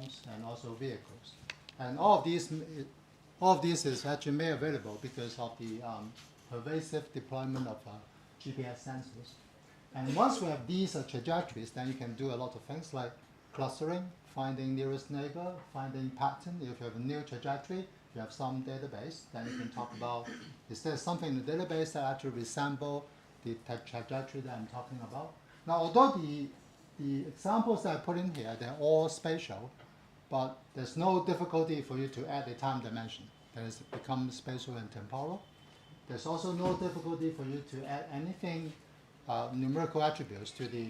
phones, and also vehicles. And all of these is actually made available because of the pervasive deployment of GPS sensors. And once we have these trajectories, then you can do a lot of things like clustering, finding nearest neighbor, finding pattern. If you have a new trajectory, you have some database, then you can talk about, is there something in the database that actually resemble the trajectory that I'm talking about? Now, although the examples that I put in here, they're all spatial, but there's no difficulty for you to add a time dimension. That is, it becomes spatial and temporal. There's also no difficulty for you to add anything, numerical attributes to the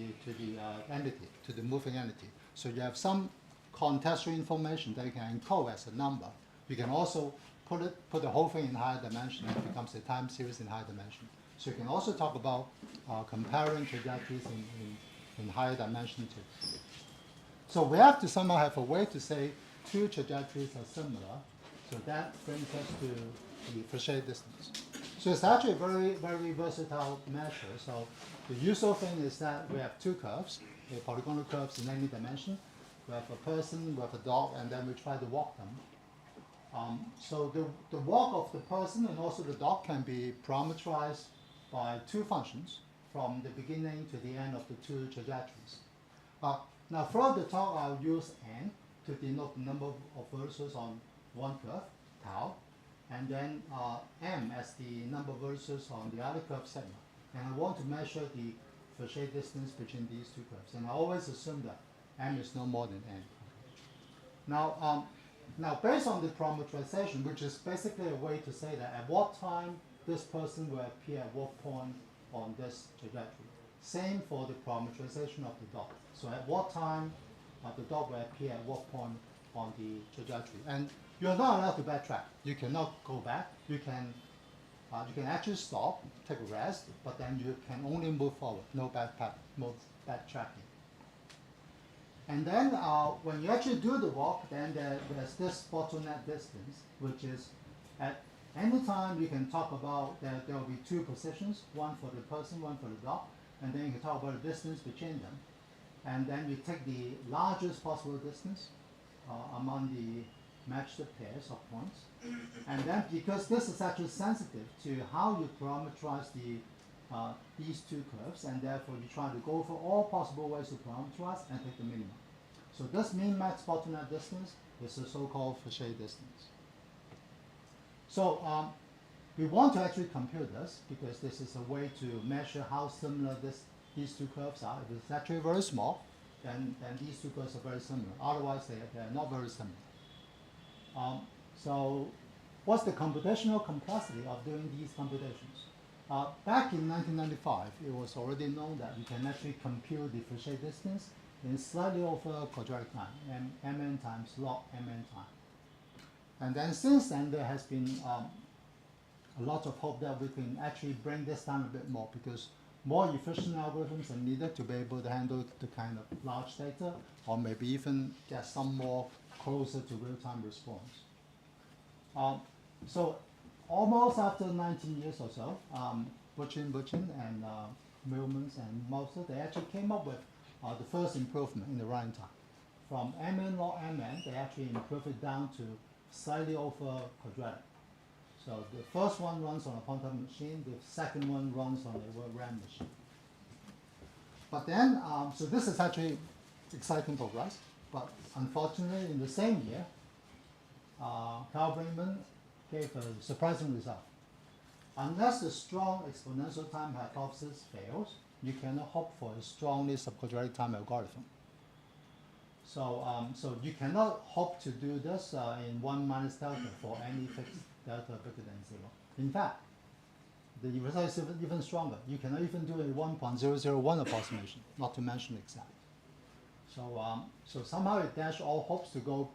entity, to the moving entity. So you have some contextual information that you can encode as a number. You can also put the whole thing in higher dimension, and it becomes a time series in higher dimension. So you can also talk about comparing trajectories in higher dimension too. So we have to somehow have a way to say two trajectories are similar. So that brings us to the Fauché distance. So it's actually a very, very versatile measure. So the usual thing is that we have two curves, polygonal curves in any dimension. We have a person, we have a dog, and then we try to walk them. So the walk of the person and also the dog can be parameterized by two functions from the beginning to the end of the two trajectories. Now throughout the talk, I'll use n to denote the number of vertices on one curve, tau, and then m as the number of vertices on the other curve, sigma. And I want to measure the Fauché distance between these two curves. And I always assume that m is no more than n. Now, based on the parameterization, which is basically a way to say that at what time this person will appear at what point on this trajectory. Same for the parameterization of the dog. So at what time the dog will appear at what point on the trajectory. And you're not allowed to backtrack. You cannot go back. You can actually stop, take a rest, but then you can only move forward, no backtracking. And then when you actually do the walk, then there's this bottleneck distance, which is at any time you can talk about that there will be two positions, one for the person, one for the dog, and then you can talk about the distance between them. And then you take the largest possible distance among the matched pairs of points. And then because this is actually sensitive to how you parameterize these two curves, and therefore you try to go for all possible ways to parameterize and take the minimum. So this mean max bottleneck distance is the so-called Fauché distance. So we want to actually compute this because this is a way to measure how similar these two curves are. If it's actually very small, then these two curves are very similar. Otherwise, they're not very similar. So what's the computational complexity of doing these computations? Back in 1995, it was already known that you can actually compute the Fauché distance in slightly over quadratic time, mn times log mn time. And then since then, there has been a lot of hope that we can actually bring this down a bit more because more efficient algorithms are needed to be able to handle the kind of large data, or maybe even get some more closer to real-time response. So almost after 19 years or so, Buchin and Millmans and Moser, they actually came up with the first improvement in the running time. From mn log mn, they actually improved it down to slightly over quadratic. So the first one runs on a quantum machine, the second one runs on a RAM machine. But then, so this is actually exciting progress, but unfortunately in the same year, Carl Brightman gave a surprising result. Unless the strong exponential time hypothesis fails, you cannot hope for a strongly subquadratic time algorithm. So, so you cannot hope to do this in 1 minus delta for any fixed delta bigger than 0. In fact, the result is even stronger. You cannot even do a 1.001 approximation, not to mention exact. So, so somehow it dashed all hopes to go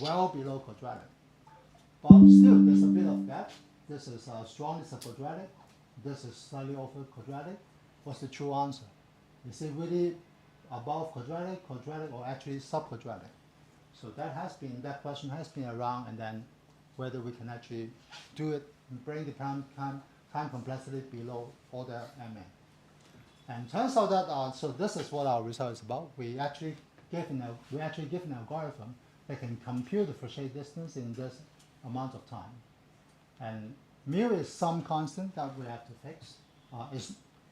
well below quadratic. But still, there's a bit of gap. This is strongly subquadratic. This is slightly over quadratic. What's the true answer? Is it really above quadratic, or actually subquadratic? So that question has been around, and then whether we can actually do it and bring the time complexity below order mn. And turns out that, so this is what our result is about. We actually we actually give an algorithm that can compute the Fauché distance in this amount of time. And mu is some constant that we have to fix.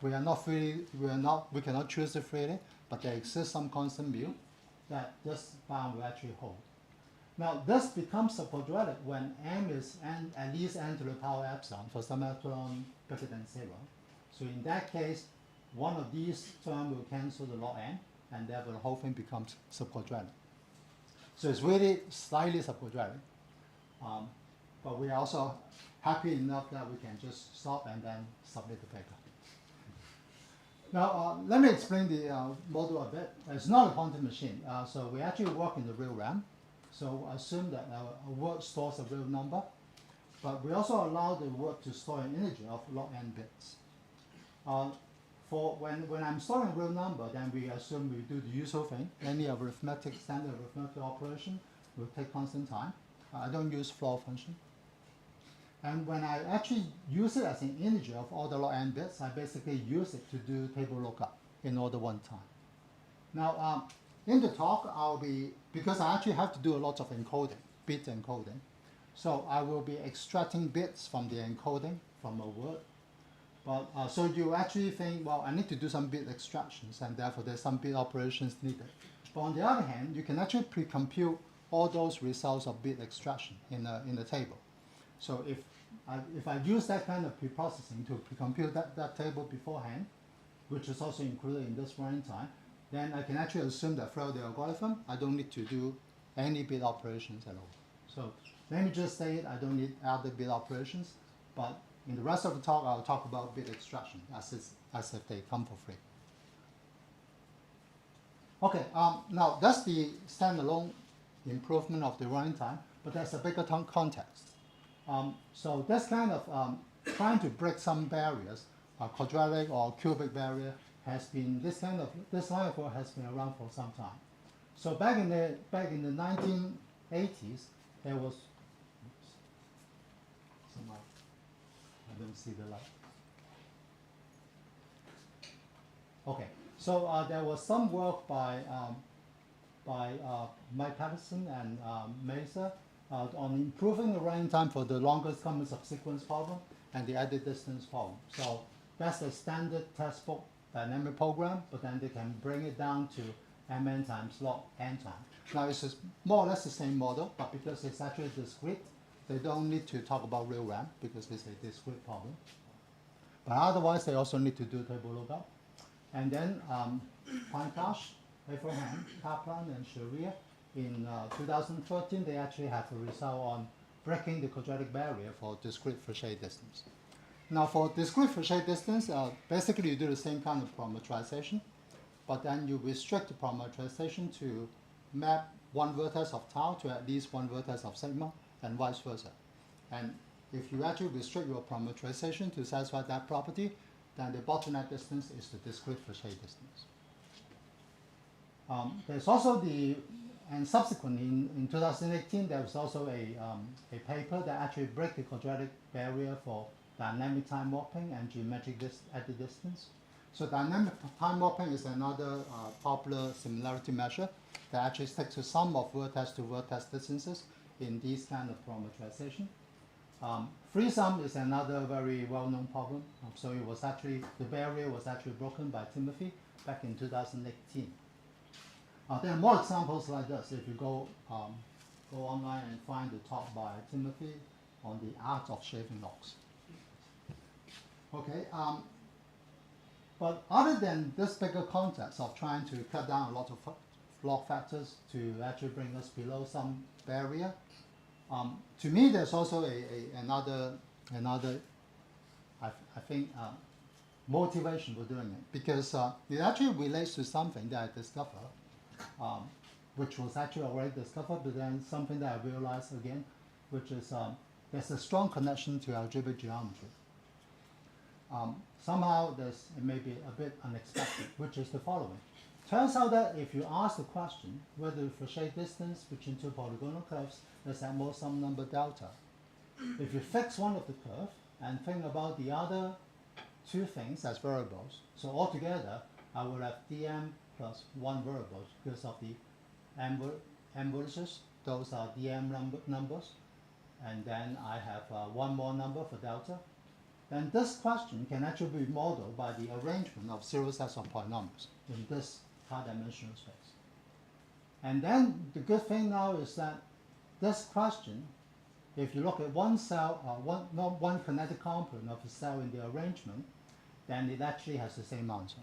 We cannot choose it freely, but there exists some constant mu that this bound will actually hold. Now this becomes subquadratic when m is at least n to the power epsilon for some epsilon bigger than 0. So in that case, one of these terms will cancel the log n, and therefore the whole thing becomes subquadratic. So it's really slightly subquadratic. But we are also happy enough that we can just stop and then submit the paper. Now, let me explain the model a bit. It's not a quantum machine, so we actually work in the real RAM. So assume that a word stores a real number, but we also allow the word to store an integer of log n bits. For when I'm storing a real number, then we assume we do the usual thing. Any standard arithmetic operation will take constant time. I don't use floor function. And when I actually use it as an integer of all the log n bits, I basically use it to do table lookup in order one time. Now, in the talk, because I actually have to do a lot of encoding, bit encoding. So I will be extracting bits from the encoding from a word. But so you actually think, well, I need to do some bit extractions, and therefore there's some bit operations needed. But on the other hand, you can actually pre-compute all those results of bit extraction in the table. So if I use that kind of pre-processing to pre-compute that table beforehand, which is also included in this running time, then I can actually assume that throughout the algorithm, I don't need to do any bit operations at all. So let me just say it, I don't need other bit operations, but in the rest of the talk, I'll talk about bit extraction as if they come for free. Okay, now that's the standalone improvement of the running time, but there's a bigger context. So that's kind of trying to break some barriers, quadratic or cubic barrier has been, this line of work has been around for some time. So back in the 1980s, there was, I don't see the light. Okay, so there was some work by Mike Patterson and Mesa on improving the running time for the longest common subsequence problem and the edit distance problem. So that's the standard textbook dynamic program, but then they can bring it down to mn times log n time. Now it's just more or less the same model, but because it's actually discrete, they don't need to talk about real RAM because it's a discrete problem. But otherwise, they also need to do table lookup. And then Pankaj, Abraham, Kaplan, and Sharia, in 2013, they actually have a result on breaking the quadratic barrier for discrete Fauché distance. Now, for discrete Fauché distance, basically you do the same kind of parameterization, but then you restrict the parameterization to map one vertex of tau to at least one vertex of sigma, and vice versa. And if you actually restrict your parameterization to satisfy that property, then the bottleneck distance is the discrete Fauché distance. There's also and subsequently in 2018, there was also a paper that actually break the quadratic barrier for dynamic time warping and geometric edit distance. So dynamic time warping is another popular similarity measure that actually sticks to sum of vertex to vertex distances in these kind of parameterization. Free sum is another very well-known problem. So it was actually, the barrier was actually broken by Timothy back in 2018. There are more examples like this. If you go online and find the talk by Timothy on the art of shaving logs. Okay, but other than this bigger context of trying to cut down a lot of log factors to actually bring us below some barrier, to me there's also another I think motivation for doing it, because it actually relates to something that I discovered, which was actually already discovered, but then something that I realized again, which is there's a strong connection to algebraic geometry. Somehow it may be a bit unexpected, which is the following. Turns out that if you ask the question whether the Fauché distance between two polygonal curves is at most some number delta, if you fix one of the curve and think about the other two things as variables, so altogether I will have dm plus one variable because of the m vertices, those are dm numbers, and then I have one more number for delta. Then this question can actually be modeled by the arrangement of zero sets of polynomials in this high-dimensional space. And then the good thing now is that this question, if you look at one cell, one kinetic component of a cell in the arrangement, then it actually has the same answer.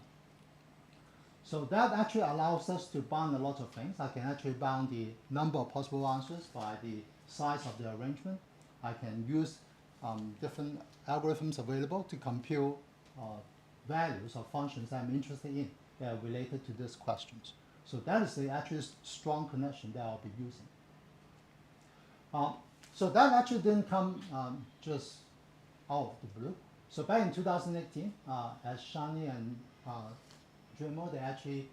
So that actually allows us to bound a lot of things. I can actually bound the number of possible answers by the size of the arrangement. I can use different algorithms available to compute values of functions I'm interested in that are related to these questions. So that is the actually strong connection that I'll be using. So that actually didn't come just out of the blue. So back in 2018, as Shani and Dremel, they actually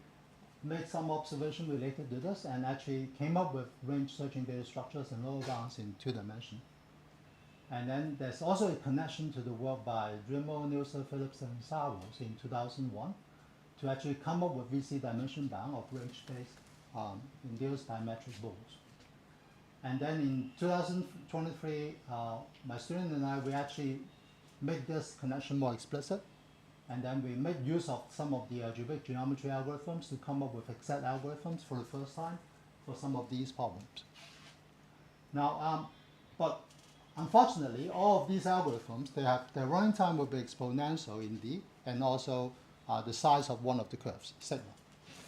made some observation related to this and actually came up with range searching data structures and lower bounds in 2 dimensions. And then there's also a connection to the work by Dremel, Nielsen, Phillips, and Saros in 2001 to actually come up with VC dimension bound of range space induced by metric balls. And then in 2023, my student and I, we actually make this connection more explicit. And then we make use of some of the algebraic geometry algorithms to come up with exact algorithms for the first time for some of these problems. Now, but unfortunately, all of these algorithms, their running time will be exponential in D, and also the size of one of the curves, sigma.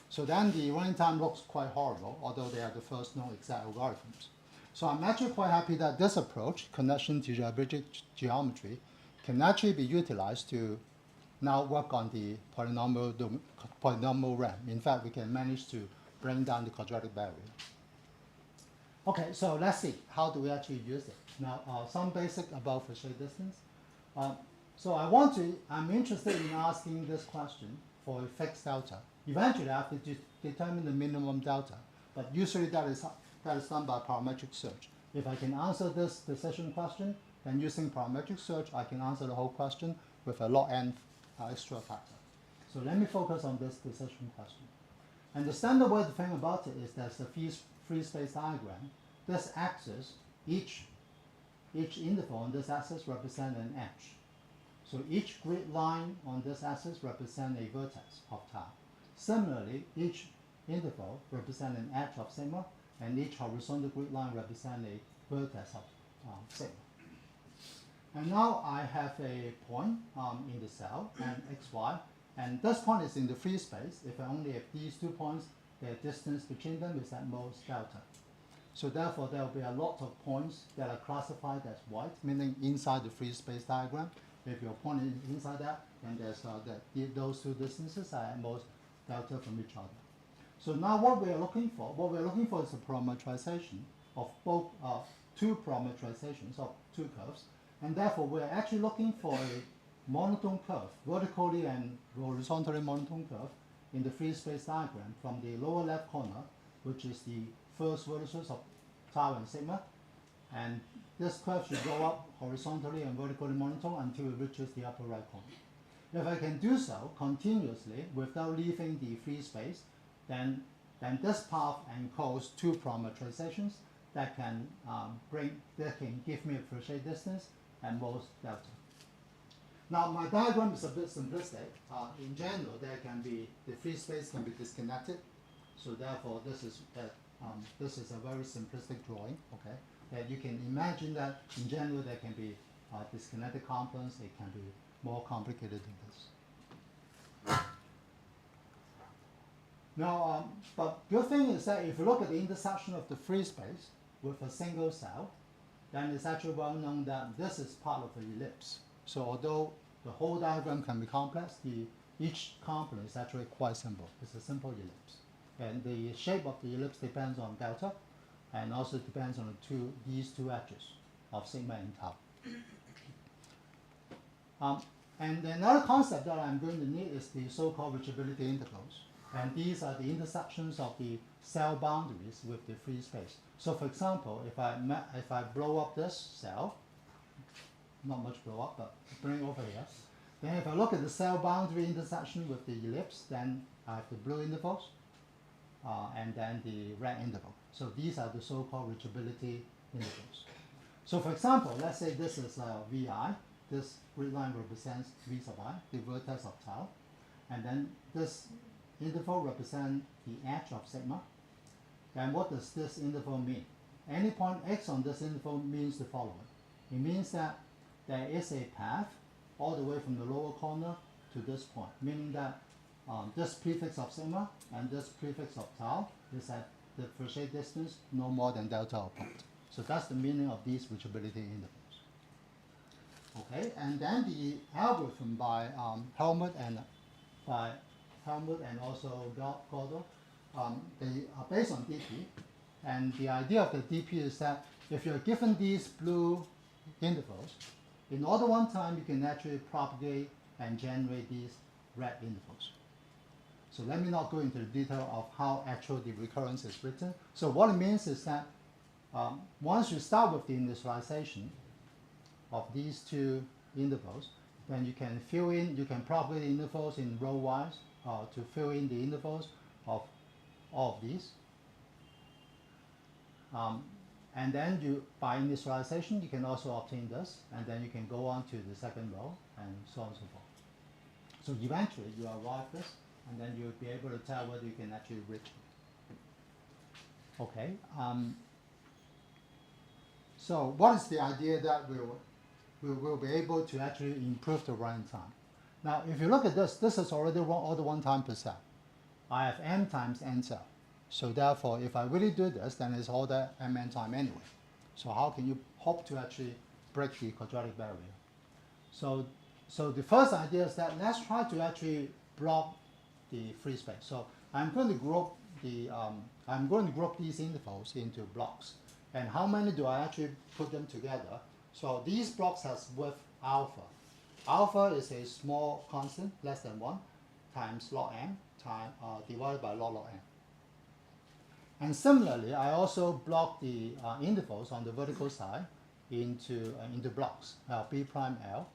So then the running time looks quite horrible, although they are the first known exact algorithms. So I'm actually quite happy that this approach, connection to algebraic geometry, can actually be utilized to now work on the polynomial realm. In fact, we can manage to bring down the quadratic barrier. Okay, so let's see, how do we actually use it? Now, some basic about Fauché distance. So I'm interested in asking this question for a fixed delta. Eventually, I have to determine the minimum delta, but usually that is done by parametric search. If I can answer this decision question, then using parametric search, I can answer the whole question with a log n extra factor. So let me focus on this decision question. And the standard way to think about it is there's a free space diagram. This axis, each interval on this axis represents an edge. So each grid line on this axis represents a vertex of tau. Similarly, each interval represents an edge of sigma, and each horizontal grid line represents a vertex of sigma. And now I have a point in the cell, and xy, and this point is in the free space. If I only have these 2 points, the distance between them is at most delta. So therefore, there will be a lot of points that are classified as white, meaning inside the free space diagram. If your point is inside that, then there's those 2 distances are at most delta from each other. So now what we are looking for is a parametrization of both 2 parametrizations of 2 curves. And therefore, we're actually looking for a monotone curve, vertically and horizontally monotone curve in the free space diagram from the lower left corner, which is the first vertices of tau and sigma. And this curve should go up horizontally and vertically monotone until it reaches the upper right corner. If I can do so continuously without leaving the free space, then this path encodes 2 parametrizations that can give me a Fauché distance and most delta. Now my diagram is a bit simplistic. In general, the free space can be disconnected. So therefore, this is a very simplistic drawing. Okay, that you can imagine that in general there can be disconnected components. It can be more complicated than this. Now, but good thing is that if you look at the intersection of the free space with a single cell, then it's actually well known that this is part of an ellipse. So although the whole diagram can be complex, each component is actually quite simple. It's a simple ellipse. And the shape of the ellipse depends on delta, and also depends on these 2 edges of sigma and tau. And another concept that I'm going to need is the so-called reachability integrals. And these are the intersections of the cell boundaries with the free space. So for example, if I blow up this cell, not much blow up, but bring over here, then if I look at the cell boundary intersection with the ellipse, then I have the blue intervals. and then the red interval. So these are the so-called reachability intervals. So for example, let's say this is VI. This grid line represents V sub I, the vertex of tau. And then this interval represents the edge of sigma. Then what does this interval mean? Any point x on this interval means the following. It means that there is a path all the way from the lower corner to this point, meaning that this prefix of sigma and this prefix of tau is at the Fauché distance no more than delta of point. So that's the meaning of these reachability intervals. Okay, and then the algorithm by Helmut and also Gordo, they are based on DP. And the idea of the DP is that if you're given these blue intervals, in order one time you can actually propagate and generate these red intervals. So let me not go into the detail of how actually the recurrence is written. So what it means is that once you start with the initialization of these two intervals, then you can fill in, you can propagate the intervals in row-wise to fill in the intervals of all of these. And then you, by initialization, you can also obtain this, and then you can go on to the second row, and so on and so forth. So eventually, you arrive this, and then you'll be able to tell whether you can actually reach it. Okay. So what is the idea that we'll be able to actually improve the running time? Now, if you look at this, this is already order 1 time per cell. I have m times n cell. So therefore, if I really do this, then it's order mn time anyway. So how can you hope to actually break the quadratic barrier? So the first idea is that let's try to actually block the free space. So I'm going to group these intervals into blocks. And how many do I actually put them together? So these blocks has width alpha. Alpha is a small constant, less than 1, times log m divided by log n. And similarly, I also block the intervals on the vertical side into blocks, B prime L,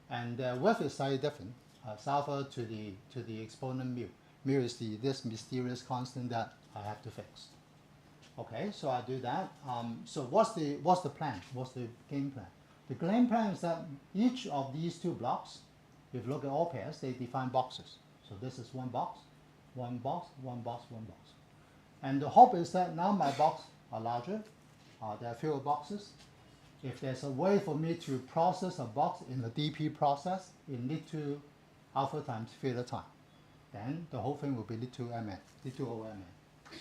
and their width is slightly different. It's alpha to the exponent mu. Mu is this mysterious constant that I have to fix. Okay, so I do that. So what's the plan? What's the game plan? The game plan is that each of these two blocks, if you look at all pairs, they define boxes. So this is one box, one box, one box, one box. And the hope is that now my boxes are larger, there are fewer boxes. If there's a way for me to process a box in the DP process in lit2 alpha times theta time, then the whole thing will be lit2mn, lit2omn.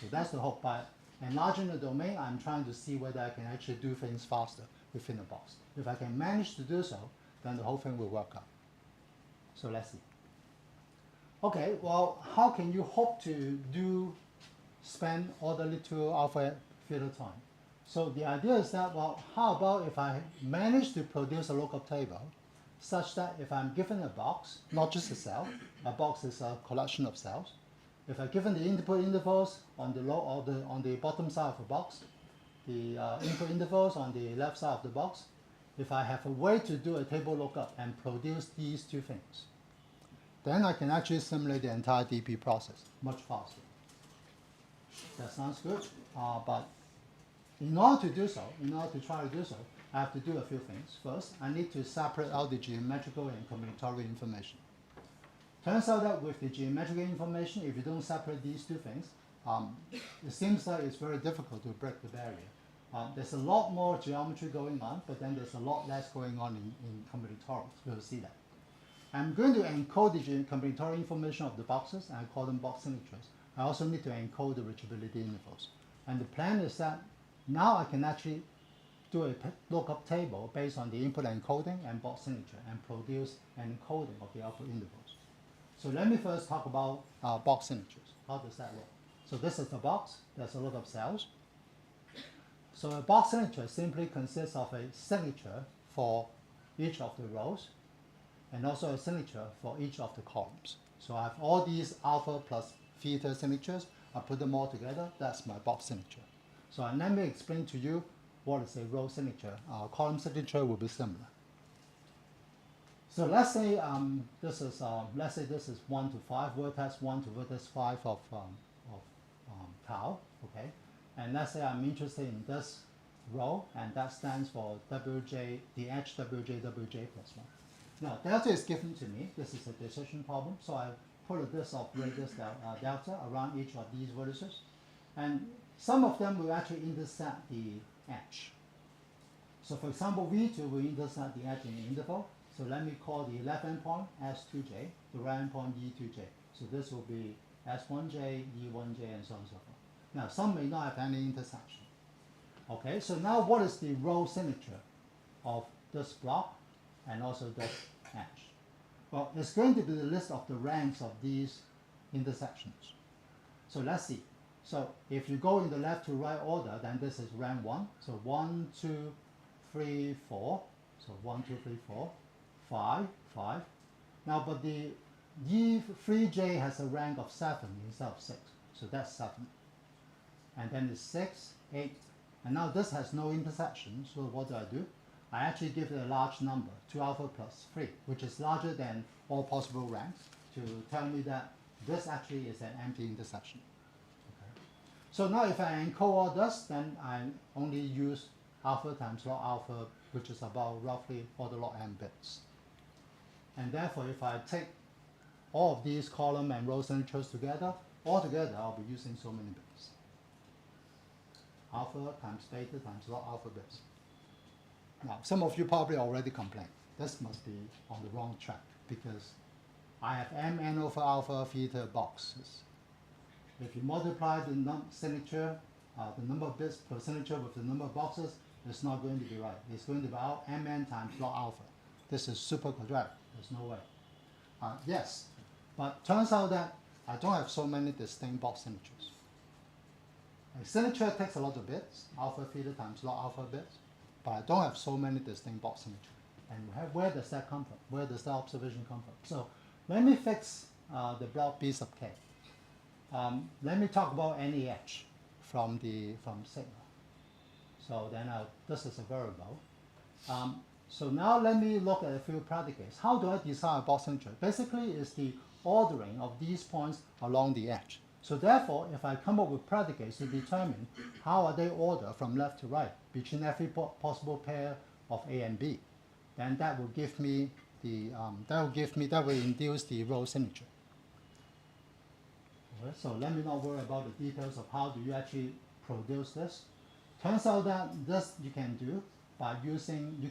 So that's the hope. By enlarging the domain, I'm trying to see whether I can actually do things faster within a box. If I can manage to do so, then the whole thing will work out. So let's see. Okay, well, how can you hope to spend order lit2 alpha theta time? So the idea is that, well, how about if I manage to produce a lookup table such that if I'm given a box, not just a cell, a box is a collection of cells. If I'm given the input intervals on the on the bottom side of the box, the input intervals on the left side of the box, if I have a way to do a table lookup and produce these two things, then I can actually simulate the entire DP process much faster. That sounds good, but in order to do so, in order to try to do so, I have to do a few things. First, I need to separate out the geometrical and combinatorial information. Turns out that with the geometrical information, if you don't separate these two things, it seems like it's very difficult to break the barrier. There's a lot more geometry going on, but then there's a lot less going on in combinatorials. We'll see that. I'm going to encode the combinatorial information of the boxes, and I call them box signatures. I also need to encode the reachability intervals. And the plan is that now I can actually do a lookup table based on the input encoding and box signature and produce an encoding of the output intervals. So let me first talk about box signatures. How does that work? So this is the box. There's a lot of cells. So a box signature simply consists of a signature for each of the rows and also a signature for each of the columns. So I have all these alpha plus theta signatures. I put them all together. That's my box signature. So let me explain to you what is a row signature. Column signature will be similar. So let's say this is 1 to 5, vertex 1 to vertex 5 of tau, okay? And let's say I'm interested in this row, and that stands for wj, the edge wj plus 1. Now, delta is given to me. This is a decision problem, so I put a disk of radius delta around each of these vertices. And some of them will actually intersect the edge. So for example, V2 will intersect the edge in the interval. So let me call the left-hand point S2j, the right-hand point E2j. So this will be S1j, E1j, and so on and so forth. Now, some may not have any intersection. Okay, so now what is the row signature of this block and also this edge? Well, it's going to be the list of the ranks of these intersections. So let's see. So if you go in the left to right order, then this is rank 1. So 1, 2, 3, 4. So 1, 2, 3, 4, 5, 5. Now, but the E3J has a rank of 7 instead of 6. So that's 7. And then it's 6, 8. And now this has no intersection. So what do? I actually give it a large number, 2 alpha plus 3, which is larger than all possible ranks, to tell me that this actually is an empty intersection. Okay. So now if I encode all this, then I only use alpha times log alpha, which is about roughly order log n bits. And therefore, if I take all of these column and row signatures together, altogether I'll be using so many bits. Alpha times beta times log alpha bits. Now, some of you probably already complained. This must be on the wrong track because I have mn over alpha theta boxes. If you multiply the signature, the number of bits per signature with the number of boxes, it's not going to be right. It's going to be mn times log alpha. This is super quadratic. There's no way. Yes, but turns out that I don't have so many distinct box signatures. A signature takes a lot of bits, alpha theta times log alpha bits, but I don't have so many distinct box signatures. And where does that come from? Where does that observation come from? So let me fix the block B sub k. Let me talk about any edge from sigma. So then this is a variable. So now let me look at a few predicates. How do I design a box signature? Basically, it's the ordering of these points along the edge. So therefore, if I come up with predicates to determine how are they ordered from left to right between every possible pair of A and B, then that will give me the that will induce the row signature. Okay, so let me not worry about the details of how do you actually produce this. Turns out that this you can do by using you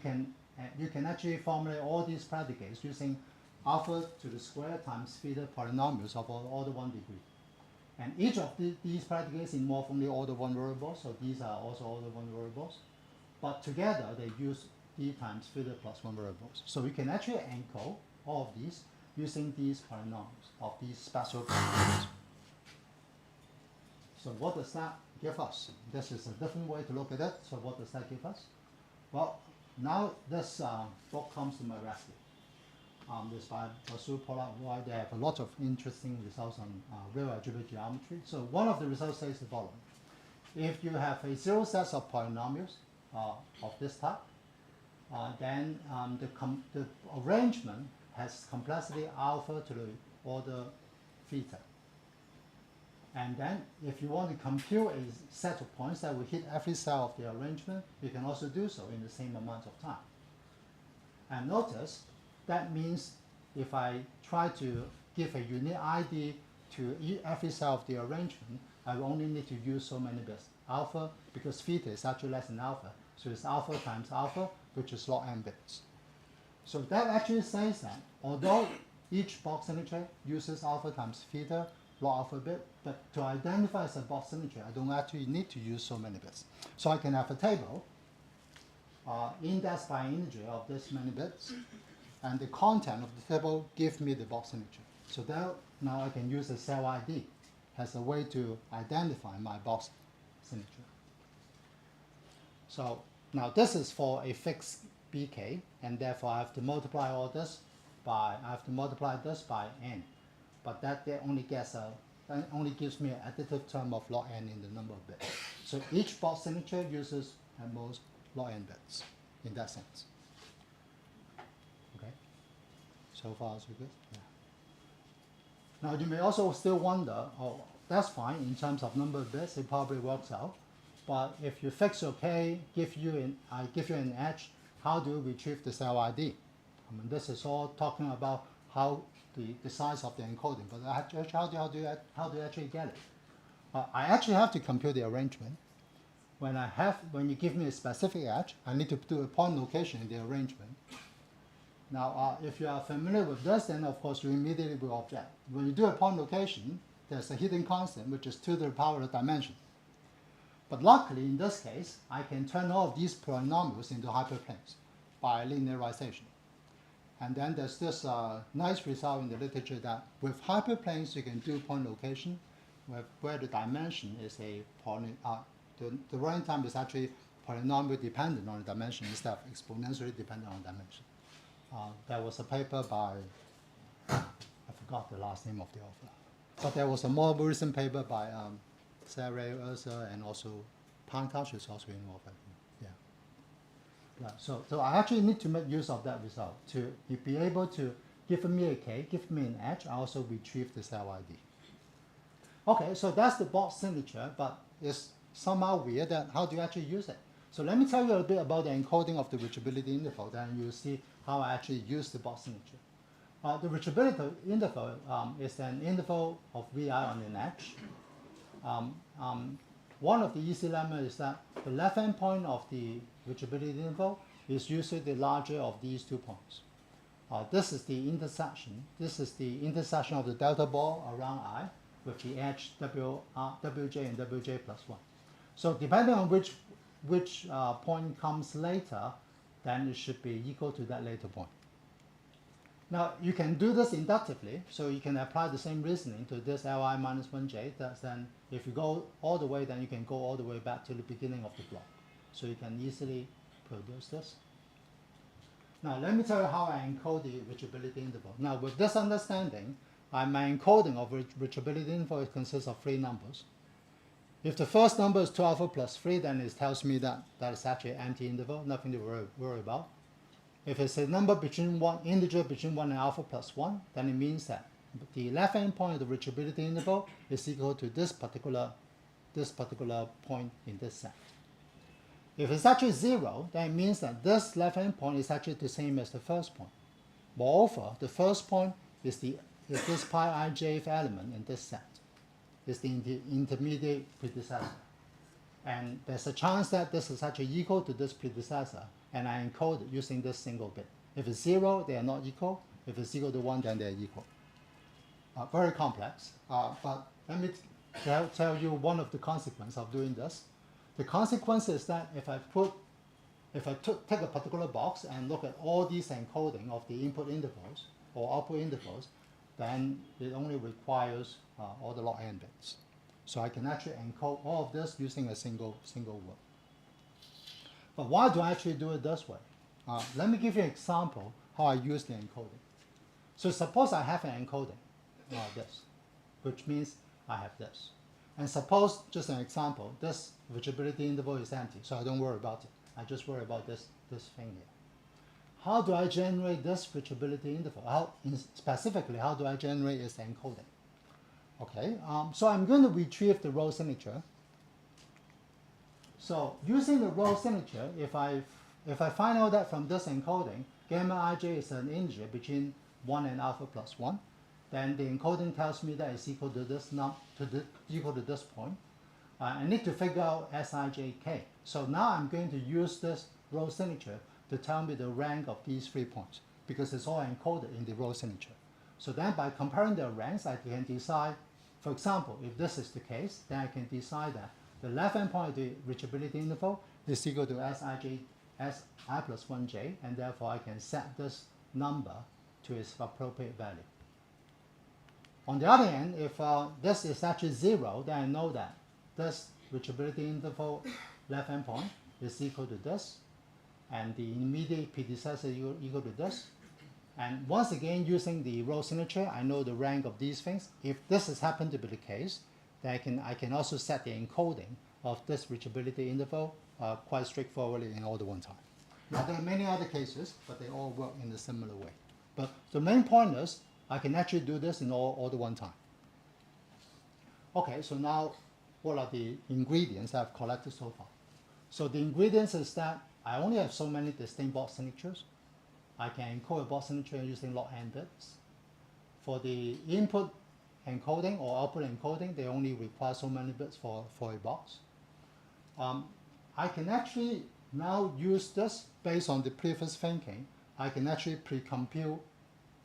can actually formulate all these predicates using alpha to the square times theta polynomials of order 1 degree. And each of these predicates involve only order 1 variables, so these are also order 1 variables. But together, they use d times theta plus 1 variables. So we can actually encode all of these using these polynomials of these special predicates. So what does that give us? This is a different way to look at it. So what does that give us? Well, now this book comes to my rescue. This by Basu, Pollard, Roy. They have a lot of interesting results on real algebra geometry. So one of the results says the following. If you have a zero set of polynomials of this type, then the arrangement has complexity alpha to the order theta. And then if you want to compute a set of points that will hit every cell of the arrangement, you can also do so in the same amount of time. And notice that means if I try to give a unique ID to every cell of the arrangement, I will only need to use so many bits. Alpha, because theta is actually less than alpha, so it's alpha times alpha, which is log n bits. So that actually says that although each box signature uses alpha times theta log alpha bit, but to identify as a box signature, I don't actually need to use so many bits. So I can have a table, index by integer of this many bits, and the content of the table gives me the box signature. So now I can use a cell ID as a way to identify my box signature. So now this is for a fixed BK, and therefore I have to multiply all this by n. But that only gives me an additive term of log n in the number of bits. So each box signature uses at most log n bits in that sense. Okay. So far so good. Yeah. Now you may also still wonder, that's fine in terms of number of bits, it probably works out. But if you fix your k, I give you an edge, how do you retrieve the cell ID? I mean, this is all talking about how the size of the encoding, but how do you actually get it? I actually have to compute the arrangement. When you give me a specific edge, I need to do a point location in the arrangement. Now, if you are familiar with this, then of course you immediately will object. When you do a point location, there's a hidden constant, which is 2 to the power of the dimension. But luckily, in this case, I can turn all of these polynomials into hyperplanes by linearization. And then there's this nice result in the literature that with hyperplanes, you can do point location, where the dimension is a the running time is actually polynomial dependent on the dimension instead of exponentially dependent on dimension. There was a paper by, I forgot the last name of the author, but there was a more recent paper by Sarah Ursa and also Pankaj is also involved. Yeah. Right. So I actually need to make use of that result to be able to give me a k, give me an edge, I also retrieve the cell ID. Okay, so that's the box signature, but it's somehow weird that how do you actually use it? So let me tell you a bit about the encoding of the reachability interval, then you'll see how I actually use the box signature. The reachability interval is an interval of Vi on an edge. One of the easy lemmas is that the left-hand point of the reachability interval is usually the larger of these 2 points. This is the intersection. This is the intersection of the delta ball around I with the edge Wj and Wj plus 1. So depending on which point comes later, then it should be equal to that later point. Now, you can do this inductively, so you can apply the same reasoning to this Li minus 1j. That's then, if you go all the way, then you can go all the way back to the beginning of the block. So you can easily produce this. Now, let me tell you how I encode the reachability interval. Now, with this understanding, my encoding of reachability interval consists of 3 numbers. If the first number is 2 alpha plus 3, then it tells me that is actually an empty interval, nothing to worry about. If it's a number integer between 1 and alpha plus 1, then it means that the left-hand point of the reachability interval is equal to this particular point in this set. If it's actually 0, then it means that this left-hand point is actually the same as the first point. Moreover, the first point is this pi ijth element in this set. It's the intermediate predecessor. And there's a chance that this is actually equal to this predecessor, and I encode it using this single bit. If it's 0, they are not equal. If it's equal to 1, then they're equal. Very complex, but let me tell you one of the consequences of doing this. The consequence is that if I take a particular box and look at all these encoding of the input intervals or output intervals, then it only requires all the log n bits. So I can actually encode all of this using a single word. But why do I actually do it this way? Let me give you an example how I use the encoding. So suppose I have an encoding, this, which means I have this. And suppose, just an example, this reachability interval is empty, so I don't worry about it. I just worry about this thing here. How do I generate this reachability interval? Specifically, how do I generate its encoding? Okay, so I'm going to retrieve the row signature. So using the row signature, if I find out that from this encoding, gamma ij is an integer between 1 and alpha plus 1, then the encoding tells me that it's equal to this equal to this point. I need to figure out Sijk. So now I'm going to use this row signature to tell me the rank of these 3 points, because it's all encoded in the row signature. So then by comparing their ranks, I can decide, for example, if this is the case, then I can decide that the left-hand point of the reachability interval is equal to Si plus 1j, and therefore I can set this number to its appropriate value. On the other hand, if this is actually 0, then I know that this reachability interval left-hand point is equal to this, and the immediate predecessor is equal to this. And once again, using the row signature, I know the rank of these things. If this has happened to be the case, then I can also set the encoding of this reachability interval quite straightforwardly in order one time. Now, there are many other cases, but they all work in a similar way. But the main point is, I can actually do this in order one time. okay, so now what are the ingredients I've collected so far? So the ingredients is that I only have so many distinct box signatures. I can encode a box signature using log n bits. For the input encoding or output encoding, they only require so many bits for a box. I can actually now use this based on the previous thinking. I can actually pre-compute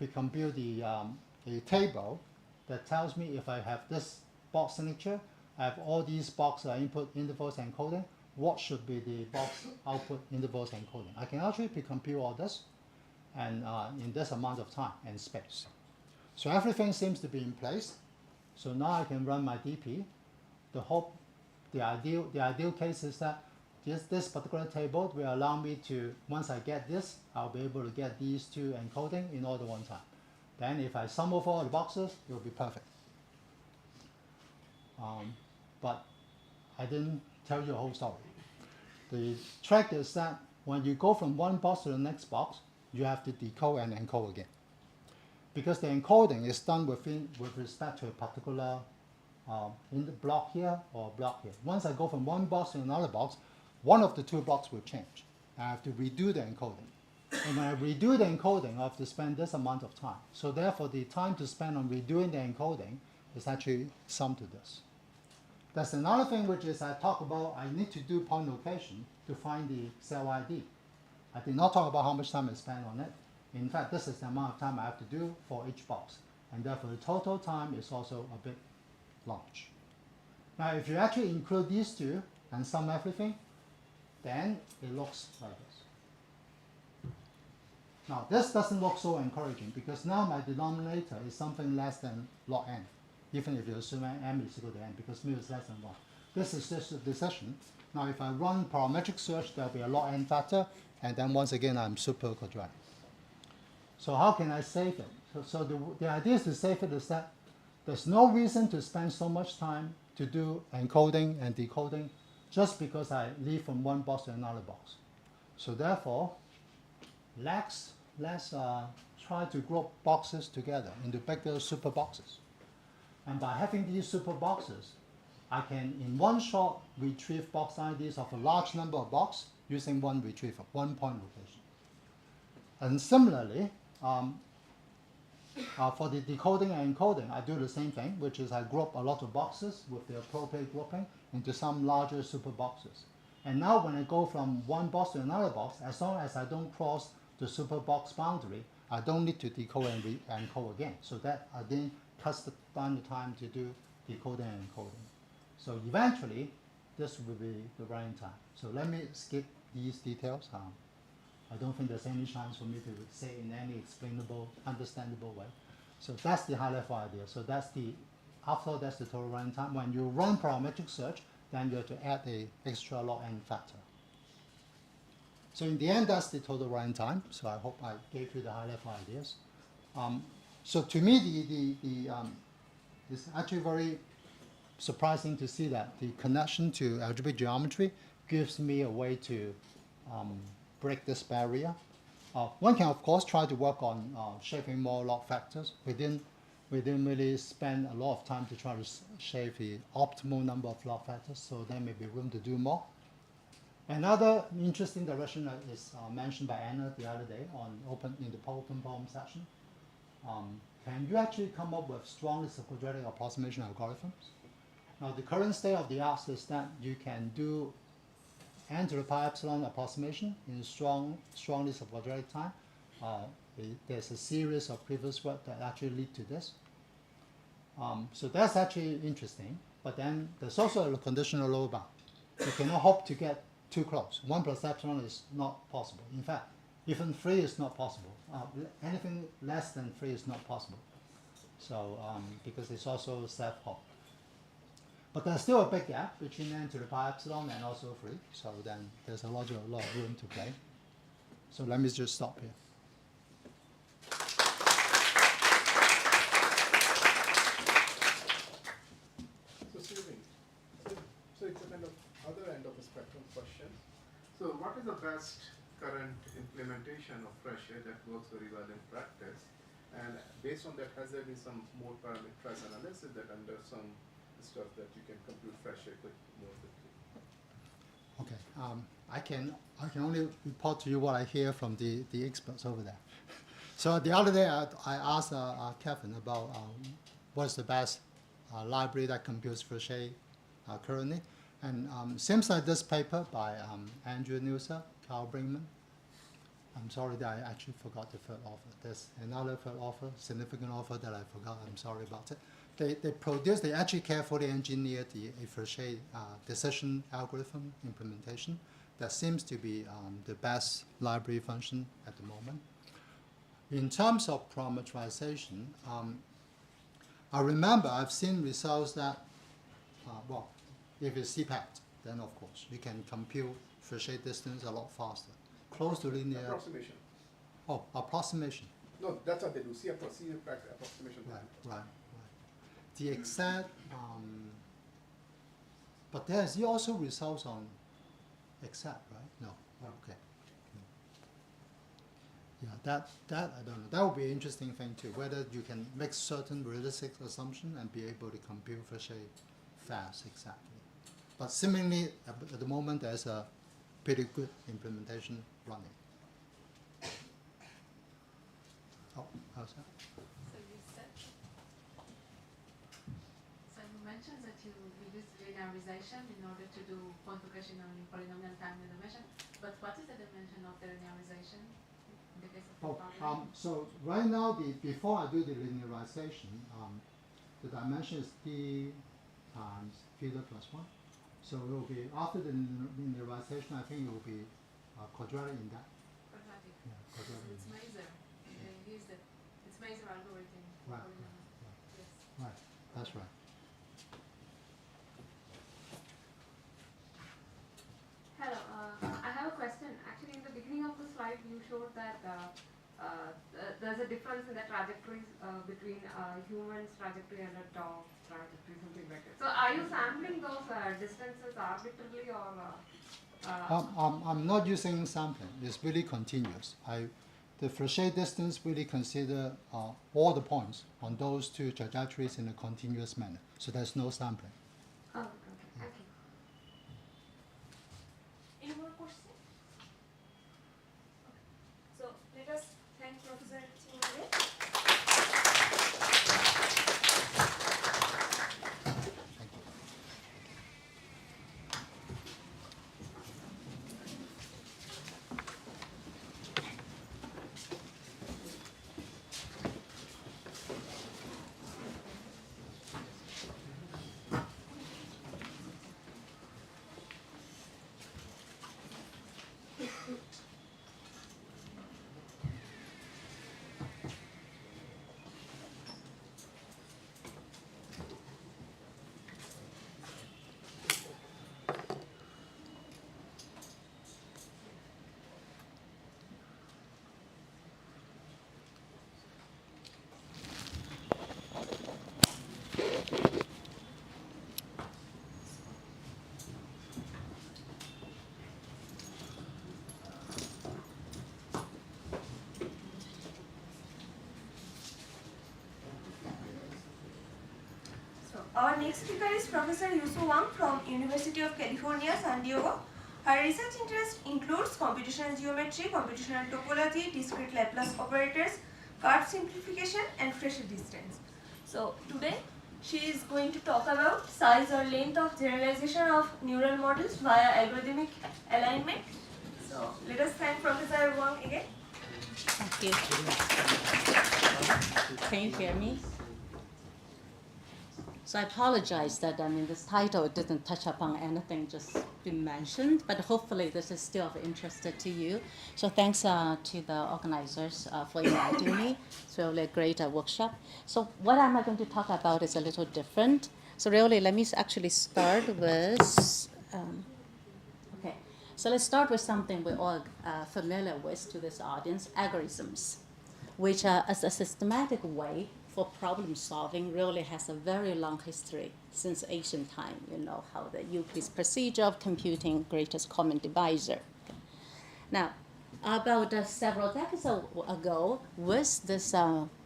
a table that tells me if I have this box signature, I have all these box input intervals encoding, what should be the box output intervals encoding. I can actually pre-compute all this and in this amount of time and space. So everything seems to be in place. So now I can run my DP. The ideal case is that this particular table will allow me to, once I get this, I'll be able to get these two encoding in all at one time. Then if I sum over all the boxes, it will be perfect. But I didn't tell you the whole story. The trick is that when you go from one box to the next box, you have to decode and encode again. Because the encoding is done with respect to a particular in the block here or block here. Once I go from one box to another box, one of the two blocks will change. I have to redo the encoding. And when I redo the encoding, I have to spend this amount of time. So therefore, the time to spend on redoing the encoding is actually summed to this. That's another thing which is I talk about, I need to do point location to find the cell ID. I did not talk about how much time I spent on it. In fact, this is the amount of time I have to do for each box. And therefore, the total time is also a bit large. Now, if you actually include these two and sum everything, then it looks like this. Now, this doesn't look so encouraging because now my denominator is something less than log n, even if you assume m is equal to n, because mu is less than 1. This is just a decision. Now, if I run parametric search, there'll be a log n factor, and then once again, I'm super quadratic. So how can I save it? So the idea is to save it is that there's no reason to spend so much time to do encoding and decoding just because I leave from one box to another box. So therefore, let's try to group boxes together into bigger super boxes. And by having these super boxes, I can in one shot retrieve box IDs of a large number of boxes using one retriever, one point location. And similarly, for the decoding and encoding, I do the same thing, which is I group a lot of boxes with the appropriate grouping into some larger super boxes. And now when I go from one box to another box, as long as I don't cross the super box boundary, I don't need to decode and encode again. So that again cuts down the time to do decoding and encoding. So eventually, this will be the running time. So let me skip these details. I don't think there's any chance for me to say in any explainable, understandable way. So that's the high-level idea. So that's after that's the total running time. When you run parametric search, then you have to add an extra log n factor. So in the end, that's the total running time. So I hope I gave you the high-level ideas. So to me, it's actually very surprising to see that the connection to algebraic geometry gives me a way to break this barrier. One can, of course, try to work on shaving more log factors. We didn't really spend a lot of time to try to shave the optimal number of log factors, so there may be room to do more. Another interesting direction that is mentioned by Anna the other day in the open poem session. Can you actually come up with strongly subquadratic approximation algorithms? Now, the current state of the art is that you can do n to the pi epsilon approximation in strongly subquadratic time. There's a series of previous work that actually lead to this. So that's actually interesting. But then there's also a conditional lower bound. You cannot hope to get too close. 1 plus epsilon is not possible. In fact, even 3 is not possible. Anything less than 3 is not possible. So because it's also self-hop. But there's still a big gap between n to the pi epsilon and also 3. So then there's a lot of room to play. So let me just stop here. So Sylvie, so it's a kind of other end of the spectrum question. So what is the best current implementation of Pressure that works very well in practice? And based on that, has there been some more parameterized analysis that under some stuff that you can compute Frechet more quickly? Okay, I can only report to you what I hear from the experts over there. So the other day I asked Kevin about what's the best library that computes Frechet currently, and seems like this paper by Andrew Nusser, Carl Brinkman. I'm sorry that I actually forgot the third author. There's another third author, significant author that I forgot. I'm sorry about it. They actually carefully engineered a Frechet decision algorithm implementation that seems to be the best library function at the moment. In terms of parameterization, I remember I've seen results that, well, if it's CPAT, then of course you can compute Frechet distance a lot faster, close to linear. Approximation. Oh, approximation. No, that's what they do. CPAT approximation. Right. The exact, but there's also results on exact, right? No. Okay. Yeah, that I don't know. That would be an interesting thing too. Whether you can make certain realistic assumption and be able to compute Frechet fast exactly. But seemingly at the moment there's a pretty good implementation running. Oh, how's that? So you mentioned that you use linearization in order to do point progression on polynomial time dimension. But what is the dimension of the linearization in the case of So right now, before I do the linearization, the dimension is d times theta plus 1. So it will be, after the linearization, I think it will be quadratic in that. Quadratic. Yeah, quadratic. So it's Maser. It's Maser algorithm. Right. Yes. Right, that's right. Hello, I have a question. Actually, in the beginning of the slide, you showed that there's a difference in the trajectories between human's trajectory and a dog's trajectory, something like that. So, are you sampling those distances arbitrarily or? I'm not using sampling. It's really continuous. The Frechet distance really consider all the points on those two trajectories in a continuous manner. So there's no sampling. Oh, okay. Thank you. Any more questions? Okay. So let us thank Professor Chimale. Thank you. Our next speaker is Professor Yusu Wang from University of California, San Diego. Her research interest includes computational geometry, computational topology, discrete Laplace operators, curve simplification, and Frechet distance. So today she is going to talk about size or length of generalization of neural models via algorithmic alignment. So let us thank Professor Wang again. Thank you. Can you hear me? So I apologize that this title didn't touch upon anything just been mentioned, but hopefully this is still of interest to you. So thanks to the organizers for inviting me. It's really a great workshop. So what I'm going to talk about is a little different. So really, let me actually start with, okay. So let's start with something we're all familiar with to this audience, algorithms, which as a systematic way for problem solving really has a very long history since ancient time. You know how the Euclid's procedure of computing greatest common divisor. Okay. Now, About several decades ago, with this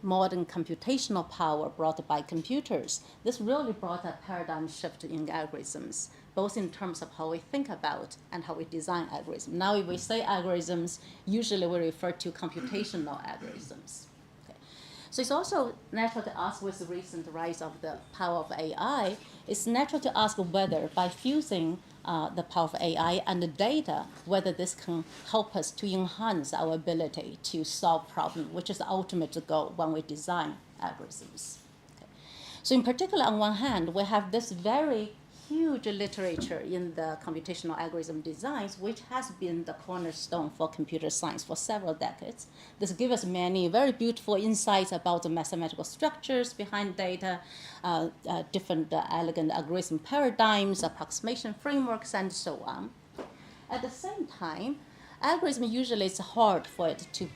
modern computational power brought by computers, this really brought a paradigm shift in algorithms, both in terms of how we think about and how we design algorithms. Now, if we say algorithms, usually we refer to computational algorithms. Okay. So it's also natural to ask, with the recent rise of the power of AI, it's natural to ask whether by fusing the power of AI and the data, whether this can help us to enhance our ability to solve problems, which is the ultimate goal when we design algorithms. Okay. So in particular, on one hand, we have this very huge literature in the computational algorithm designs, which has been the cornerstone for computer science for several decades. This gives us many very beautiful insights about the mathematical structures behind data, different elegant algorithm paradigms, approximation frameworks, and so on. At the same time, algorithm usually it's hard for it to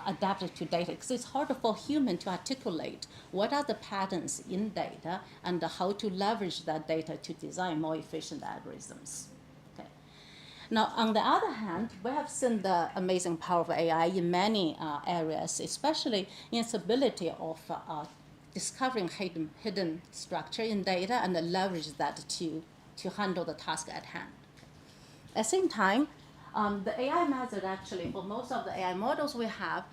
adapt it to data because it's harder for human to articulate what are the patterns in data and how to leverage that data to design more efficient algorithms. Okay. Now, on the other hand, we have seen the amazing power of AI in many areas, especially in its ability of discovering hidden structure in data and leverage that to handle the task at hand. At the same time, the AI method actually, for most of the AI models we have,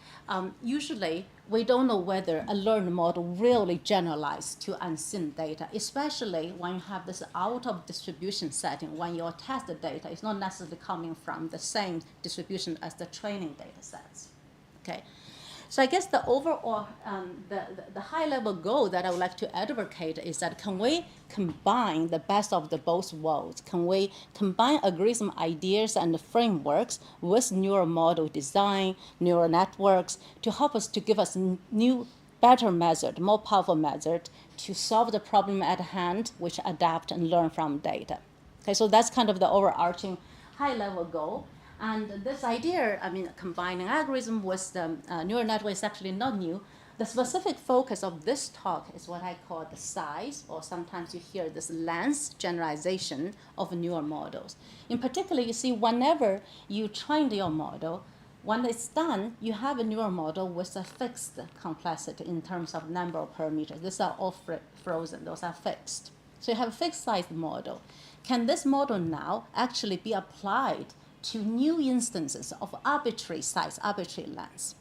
usually we don't know whether a learned model really generalized to unseen data, especially when you have this out of distribution setting, when your test data is not necessarily coming from the same distribution as the training data sets. Okay. So I guess the overall, the high-level goal that I would like to advocate is that can we combine the best of the both worlds? Can we combine algorithm ideas and frameworks with neural model design, neural networks, to help us to give us new, better method, more powerful method to solve the problem at hand, which adapt and learn from data. Okay, so that's kind of the overarching high-level goal. And this idea, I mean, combining algorithm with the neural network is actually not new. The specific focus of this talk is what I call the size, or sometimes you hear this length generalization of neural models. In particular, you see, whenever you train your model, when it's done, you have a neural model with a fixed complexity in terms of number of parameters. These are all frozen, those are fixed. So you have a fixed size model. Can this model now actually be applied to new instances of arbitrary size, arbitrary length?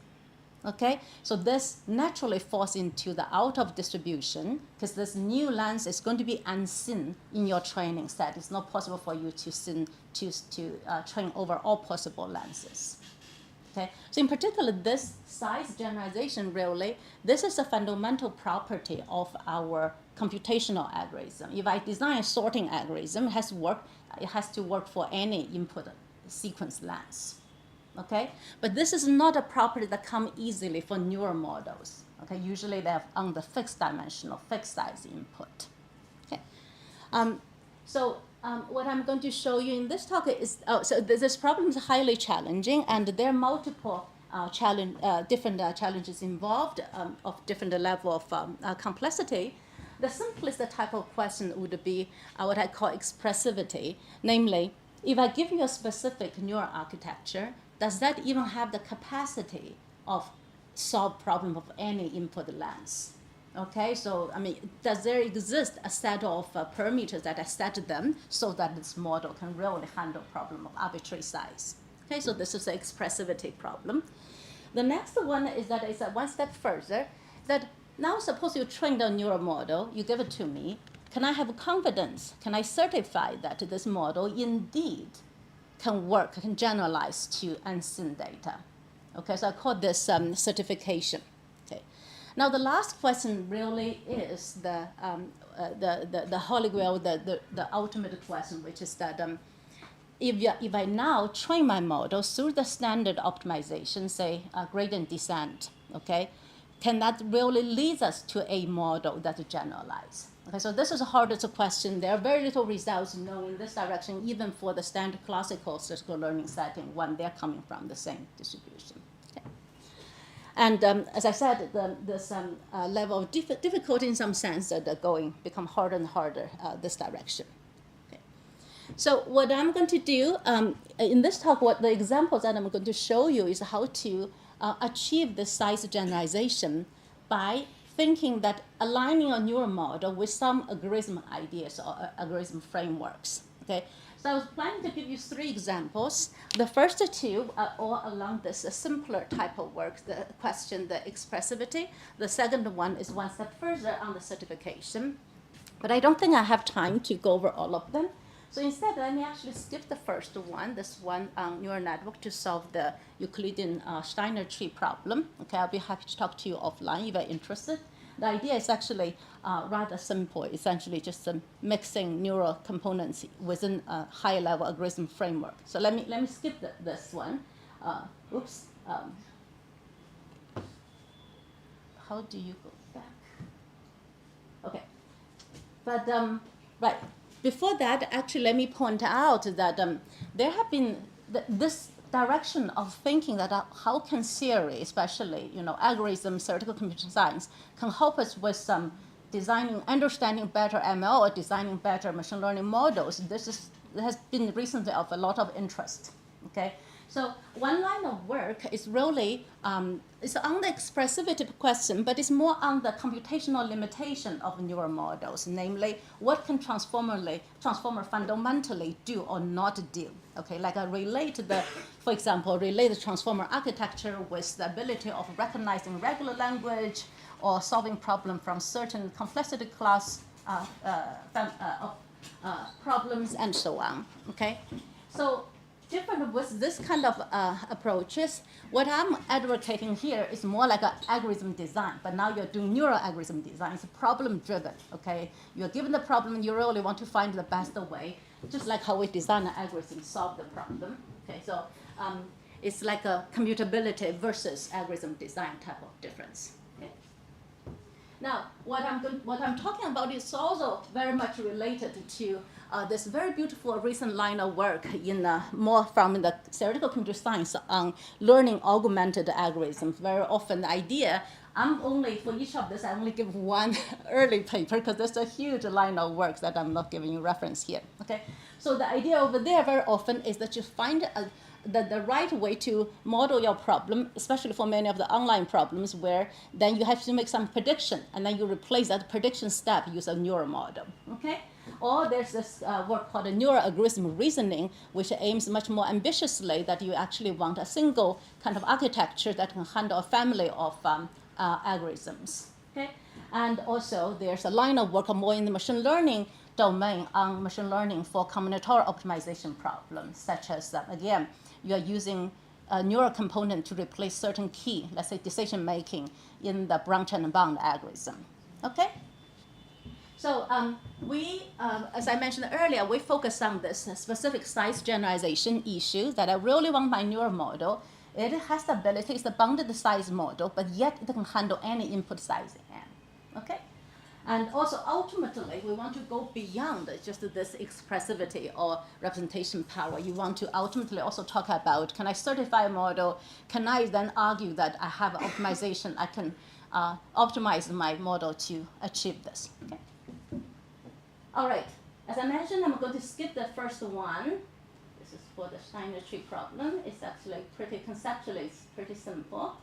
Okay, so this naturally falls into the out of distribution because this new length is going to be unseen in your training set. It's not possible for you to train over all possible lenses. Okay, so in particular, this size generalization really, this is a fundamental property of our computational algorithm. If I design a sorting algorithm, it has to work for any input sequence length. Okay, but this is not a property that comes easily for neural models. Okay, usually they have on the fixed dimensional, fixed size input. Okay, what I'm going to show you in this talk is, so this problem is highly challenging, and there are multiple different challenges involved of different level of complexity. The simplest type of question would be what I call expressivity, namely, if I give you a specific neural architecture, does that even have the capacity of solve problem of any input length? Okay, so I mean, does there exist a set of parameters that I set them so that this model can really handle problem of arbitrary size? Okay, so this is the expressivity problem. The next one is that it's one step further, that now suppose you train the neural model, you give it to me, can I have confidence? Can I certify that this model indeed can work, can generalize to unseen data? Okay, so I call this certification. Okay. Now the last question really is the holy grail, the ultimate question, which is that if I now train my model through the standard optimization, say gradient descent, okay, can that really lead us to a model that's generalized? Okay, so this is the hardest question. There are very little results known in this direction, even for the standard classical statistical learning setting when they're coming from the same distribution. Okay. And as I said, this level of difficulty in some sense that become harder and harder this direction. Okay. So what I'm going to do in this talk, what the examples that I'm going to show you is how to achieve the size generalization by thinking that aligning a neural model with some algorithm ideas or algorithm frameworks. Okay, so I was planning to give you 3 examples. The first 2 are all along this simpler type of work, the question, the expressivity. The second one is one step further on the certification. But I don't think I have time to go over all of them. So instead, let me actually skip the first one, this one neural network to solve the Euclidean Steiner tree problem. Okay, I'll be happy to talk to you offline if you're interested. The idea is actually rather simple, essentially just mixing neural components within a high-level algorithm framework. So let me skip this one. Oops. How do you go back? Okay. But, right, before that, actually, let me point out that there have been this direction of thinking that how can theory, especially, algorithms, theoretical computer science, can help us with some understanding better ML or designing better machine learning models. This has been recently of a lot of interest, okay? So one line of work is really, it's on the expressivity question, but it's more on the computational limitation of neural models, namely what can transformer fundamentally do or not do. Okay, like for example, relate the transformer architecture with the ability of recognizing regular language or solving problem from certain complexity class problems and so on. Okay, so different with this kind of approaches, what I'm advocating here is more like an algorithm design, but now you're doing neural algorithm design. It's problem driven, okay? You're given the problem, you really want to find the best way, just like how we design an algorithm solve the problem, okay? So it's like a computability versus algorithm design type of difference. Okay? Now, what I'm talking about is also very much related to this very beautiful recent line of work more from the theoretical computer science on learning augmented algorithms. Very often the idea, for each of this, I only give one early paper because there's a huge line of work that I'm not giving you reference here, okay? So the idea over there very often is that you find the right way to model your problem, especially for many of the online problems where then you have to make some prediction and then you replace that prediction step use a neural model, okay? Or there's this work called neural algorithm reasoning, which aims much more ambitiously that you actually want a single kind of architecture that can handle a family of algorithms, okay? And also there's a line of work more in the machine learning domain on machine learning for combinatorial optimization problems, such as, again, you are using a neural component to replace certain key, let's say decision making in the branch and bound algorithm, okay? So as I mentioned earlier, we focus on this specific size generalization issue that I really want my neural model. It has the ability, it's a bounded size model, but yet it can handle any input size n, okay? And also ultimately, we want to go beyond just this expressivity or representation power. You want to ultimately also talk about, can I certify a model? Can I then argue that I have optimization, I can optimize my model to achieve this, okay? All right, as I mentioned, I'm going to skip the first one. This is for the Steiner tree problem. It's actually conceptually, it's pretty simple.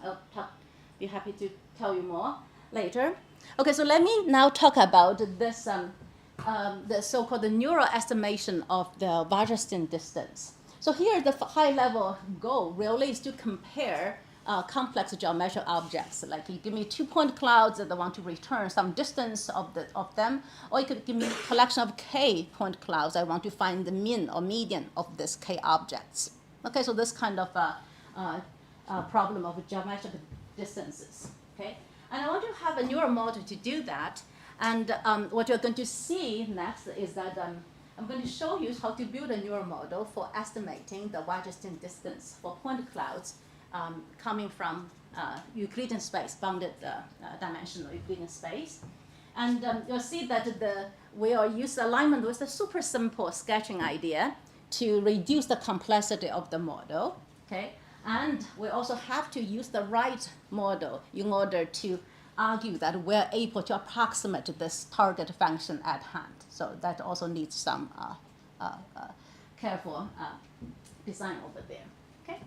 I'll be happy to tell you more later. Okay, so let me now talk about this, the so-called neural estimation of the Waterston distance. So here the high-level goal really is to compare complex geometric objects. Like you give me 2-point clouds that I want to return some distance of them, or you could give me a collection of k-point clouds. I want to find the mean or median of these k objects. Okay, so this kind of problem of geometric distances. Okay, and I want to have a neural model to do that. And what you're going to see next is that I'm going to show you how to build a neural model for estimating the Waterston distance for point clouds coming from Euclidean space, bounded dimensional Euclidean space. And you'll see that we are use alignment with a super simple sketching idea to reduce the complexity of the model, okay? And we also have to use the right model in order to argue that we're able to approximate this target function at hand. So that also needs some careful design over there. Okay.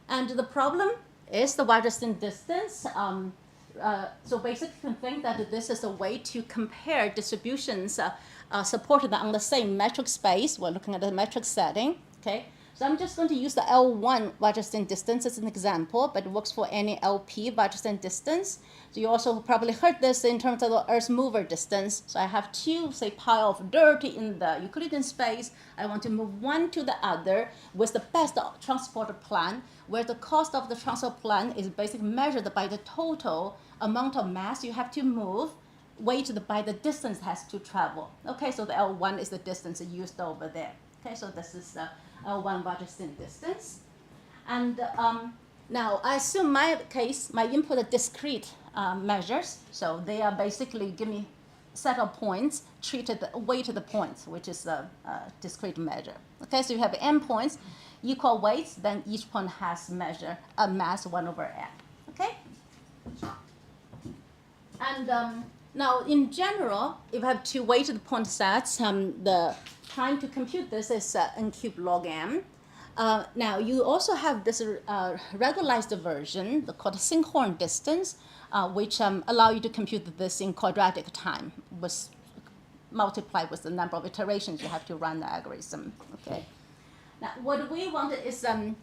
And the problem is the Waterston distance. So basically, you can think that this is a way to compare distributions supported on the same metric space. We're looking at the metric setting. Okay. So I'm just going to use the L1 Waterston distance as an example, but it works for any LP Waterston distance. So you also probably heard this in terms of the Earth mover distance. So I have two, say, pile of dirt in the Euclidean space. I want to move one to the other with the best transport plan, where the cost of the transport plan is basically measured by the total amount of mass you have to move, weighted by the distance it has to travel. Okay, so the L1 is the distance used over there. Okay, so this is the L1 Waterston distance. And now I assume my case, my input are discrete measures. So they are basically give me set of points, weighted points, which is a discrete measure. Okay, so you have n points, equal weights, then each point has a mass 1 over n. Okay? And now in general, if I have two weighted point sets, the time to compute this is n cubed log m. Now you also have this regularized version called sinkhorn distance, which allow you to compute this in quadratic time, multiplied with the number of iterations you have to run the algorithm. Okay. Now what we want is a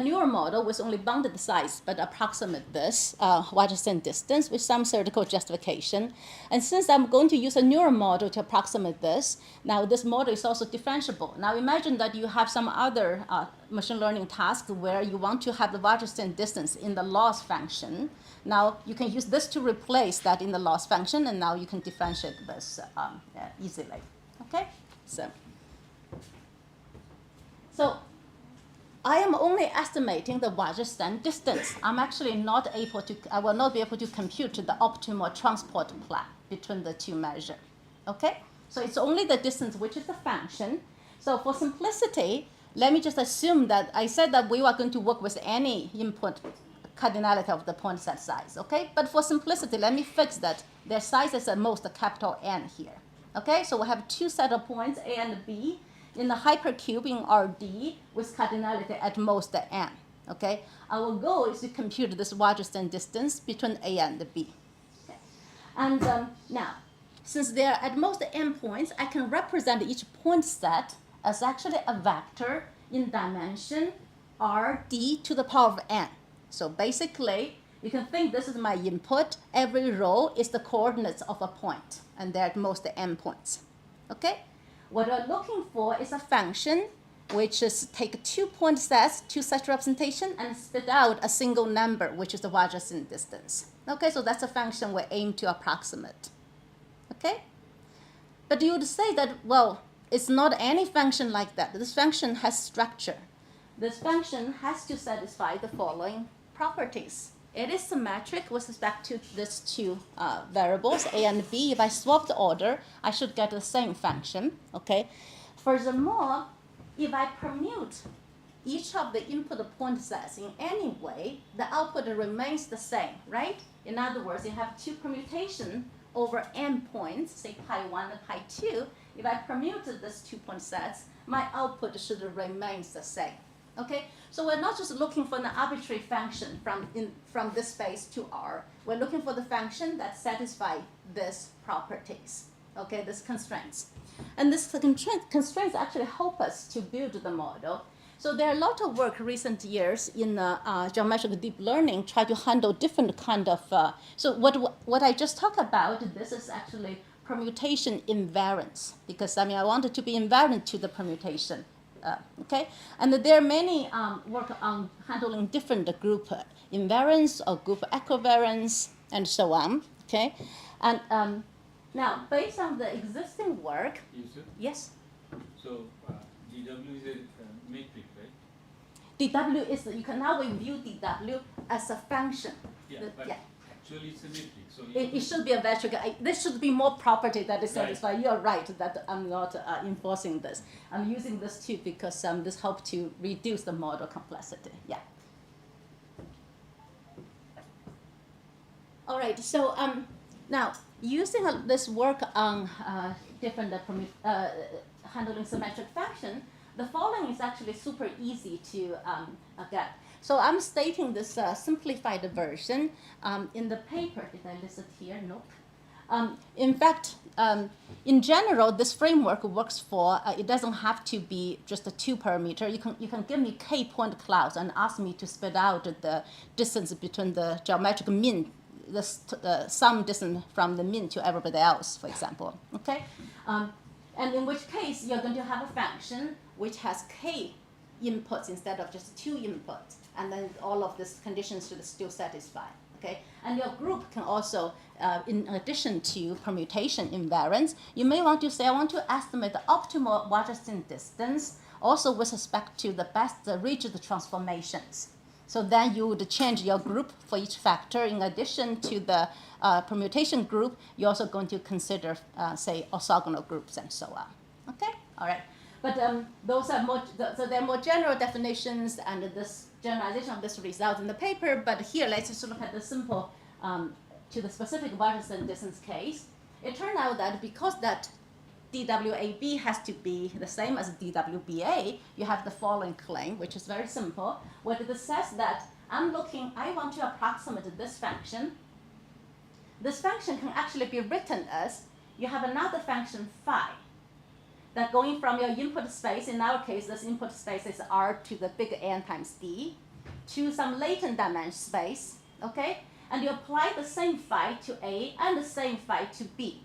newer model with only bounded size, but approximate this Waterston distance with some theoretical justification. And since I'm going to use a newer model to approximate this, now this model is also differentiable. Now imagine that you have some other machine learning task where you want to have the Waterston distance in the loss function. Now you can use this to replace that in the loss function, and now you can differentiate this easily. Okay, so I am only estimating the Waterston distance. I'm actually not able to, I will not be able to compute the optimal transport plan between the two measures. Okay? So it's only the distance, which is the function. So for simplicity, let me just assume that I said that we are going to work with any input cardinality of the point set size. Okay? But for simplicity, let me fix that their size is at most a capital N here. Okay? So we have two set of points, A and B, in the hypercube in RD with cardinality at most n. Okay, our goal is to compute this Waterston distance between A and B. Okay. And now, since there are at most n points, I can represent each point set as actually a vector in dimension RD to the power of n. So basically, you can think this is my input. Every row is the coordinates of a point, and there are at most n points. Okay. What we're looking for is a function which is take 2 point sets, two such representation, and spit out a single number, which is the Waterston distance. Okay, so that's a function we aim to approximate. Okay? But you would say that, well, it's not any function like that. This function has structure. This function has to satisfy the following properties. It is symmetric with respect to these two variables, A and B. If I swap the order, I should get the same function. Okay. Furthermore, if I permute each of the input point sets in any way, the output remains the same, right? In other words, you have two permutation over n points, say pi 1 and pi 2. If I permuted these 2 point sets, my output should remain the same. Okay, so we're not just looking for an arbitrary function from this space to R. We're looking for the function that satisfies these properties, okay, these constraints. And these constraints actually help us to build the model. So there are a lot of work recent years in geometric deep learning try to handle different kind of, so what I just talked about, this is actually permutation invariance, because I wanted to be invariant to the permutation. Okay, and there are many work on handling different group invariance or group equivariance and so on. Okay, and now based on the existing work, yes. So dw is a metric, right? dw is you can now view dw as a function. Yeah, but actually it's a metric. So it should be a metric. This should be more property that is satisfied. Right. You are right that I'm not enforcing this. I'm using this too because this helps to reduce the model complexity. Yeah. All right. So now using this work on different handling symmetric function, the following is actually super easy to get. So I'm stating this simplified version in the paper. Did I list it here? Nope. In fact, in general, this framework works for, it doesn't have to be just a 2 parameter. You can give me k point clouds and ask me to spit out the distance between the geometric mean, the sum distance from the mean to everybody else, for example, okay? And in which case, you're going to have a function which has k inputs instead of just 2 inputs, and then all of these conditions should still satisfy. Okay? And your group can also, in addition to permutation invariance, you may want to say, I want to estimate the optimal Waterston distance, also with respect to the best rigid transformations. So then you would change your group for each factor. In addition to the permutation group, you're also going to consider, say, orthogonal groups and so on. Okay? All right. But those are more, so they're more general definitions, and this generalization of this result in the paper. But here, let's just look at the simple to the specific Waterston distance case. It turned out that because that dWAB has to be the same as dWBA, you have the following claim, which is very simple, where it says that I want to approximate this function. This function can actually be written as, you have another function phi, that going from your input space, in our case, this input space is R to the big N times D, to some latent dimension space, okay? And you apply the same phi to A and the same phi to B.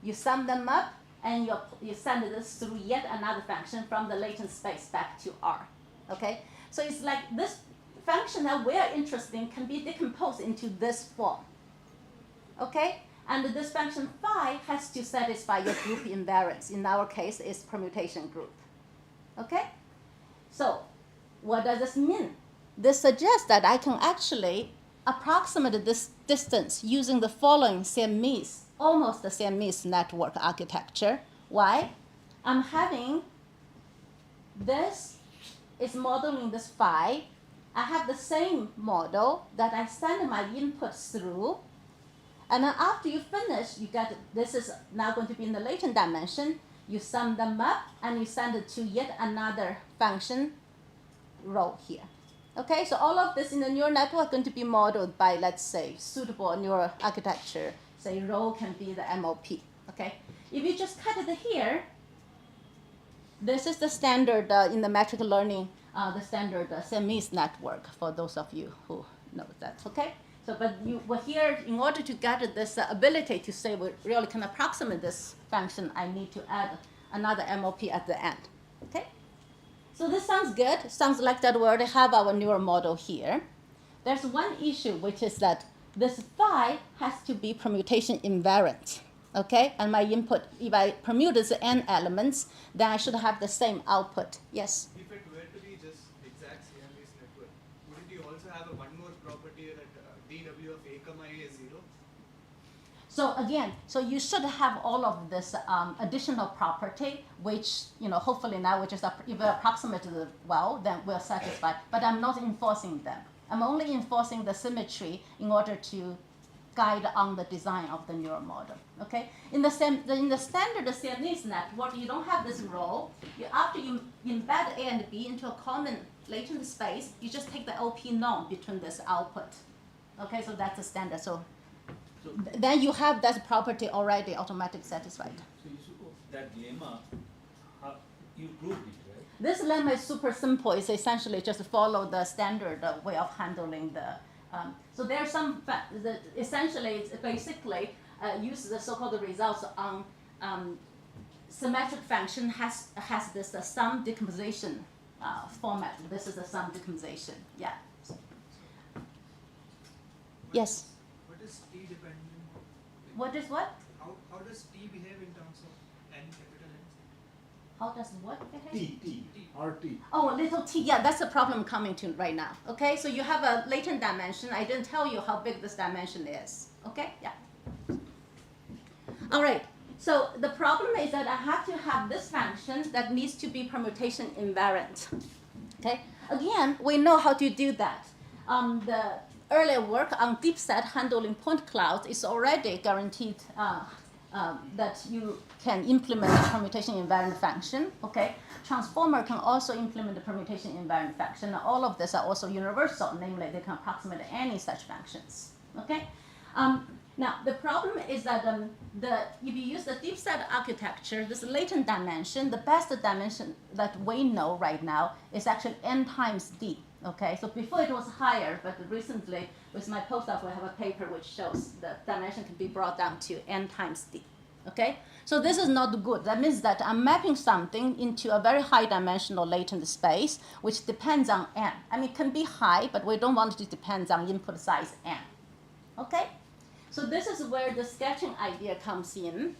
You sum them up, and you send this through yet another function from the latent space back to R, okay? So it's like this function that we're interested in can be decomposed into this form, okay? And this function phi has to satisfy your group invariance. In our case, it's permutation group. Okay? So what does this mean? This suggests that I can actually approximate this distance using the following Siamese, almost the Siamese network architecture. Why? I'm having this is modeling this phi. I have the same model that I send my inputs through. And then after you finish, you get, this is now going to be in the latent dimension. You sum them up, and you send it to yet another function rho here. Okay, so all of this in the neural network going to be modeled by, let's say, suitable neural architecture. Say rho can be the MOP. Okay, if you just cut it here, this is the standard in the metric learning, the standard Siamese network for those of you who know that. Okay. So, but we're here, in order to get this ability to say we really can approximate this function, I need to add another MOP at the end, okay? So this sounds good. Sounds like that we already have our neural model here. There's one issue, which is that this phi has to be permutation invariant, okay? And my input, if I permute these n elements, then I should have the same output. Yes? If it were to be just exact Siamese network, wouldn't you also have one more property that dw of a comma a is 0? So again, so you should have all of this additional property, which, hopefully now we just, if we approximate it well, then we're satisfied. But I'm not enforcing them. I'm only enforcing the symmetry in order to guide on the design of the neural model, okay? In the standard Siamese network, you don't have this rho. After you embed A and B into a common latent space, you just take the OP norm between this output. Okay, so that's the standard. So then you have that property already automatically satisfied. So that lemma, you proved it, right? This lemma is super simple. It's essentially just follow the standard way of handling the. So there's some, essentially, it's basically uses the so-called results on symmetric function has this sum decomposition format. This is a sum decomposition. Yeah. Yes. What is t dependent? What is what? How does t behave in terms of n capital N? How does what behave? RT. Oh, little t. Yeah, that's the problem coming to right now. Okay, so you have a latent dimension. I didn't tell you how big this dimension is. Okay, yeah. All right. So the problem is that I have to have this function that needs to be permutation invariant. Okay. Again, we know how to do that. The earlier work on deep set handling point clouds is already guaranteed that you can implement a permutation invariant function. Okay, transformer can also implement the permutation invariant function. All of these are also universal, namely they can approximate any such functions. Okay. Now the problem is that if you use the deep set architecture, this latent dimension, the best dimension that we know right now is actually n times d. Okay, so before it was higher, but recently with my postdoc we have a paper which shows the dimension can be brought down to n times d. Okay, so this is not good. That means that I'm mapping something into a very high dimensional latent space, which depends on n. I mean, it can be high, but we don't want it to depend on input size n. Okay, so this is where the sketching idea comes in.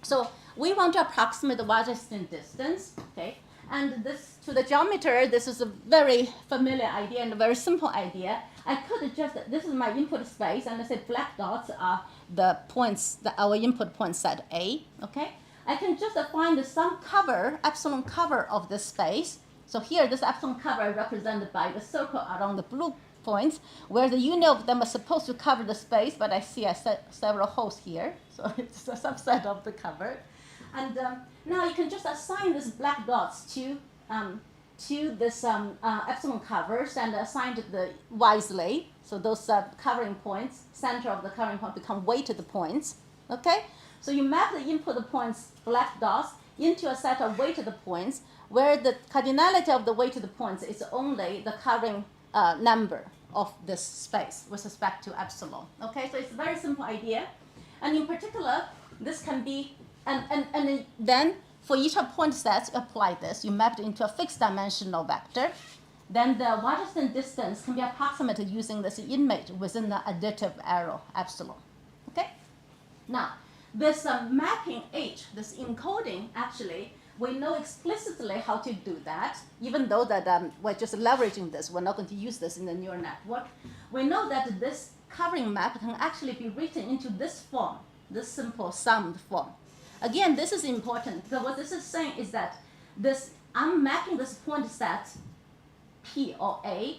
So we want to approximate the Waterston distance. Okay. And this, to the geometer, this is a very familiar idea and a very simple idea. I could just, this is my input space, and I say black dots are the points, our input point set A, okay? I can just find some cover, epsilon cover of this space. So here, this epsilon cover is represented by the circle around the blue points, where the unit of them are supposed to cover the space, but I see several holes here, so it's a subset of the cover. And now you can just assign these black dots to this epsilon covers and assign it wisely. So those covering points, center of the covering point, become weighted points. Okay? So you map the input points, black dots, into a set of weighted points where the cardinality of the weighted points is only the covering number of this space with respect to epsilon. Okay? So it's a very simple idea. And in particular, this can be and then for each of point sets, you apply this. You map it into a fixed dimensional vector. Then the Waterston distance can be approximated using this image within the additive arrow epsilon. Okay. Now this mapping H, this encoding, actually we know explicitly how to do that. Even though that we're just leveraging this, we're not going to use this in the neural network. We know that this covering map can actually be written into this form, this simple summed form. Again, this is important because what this is saying is that I'm mapping this point set P or A.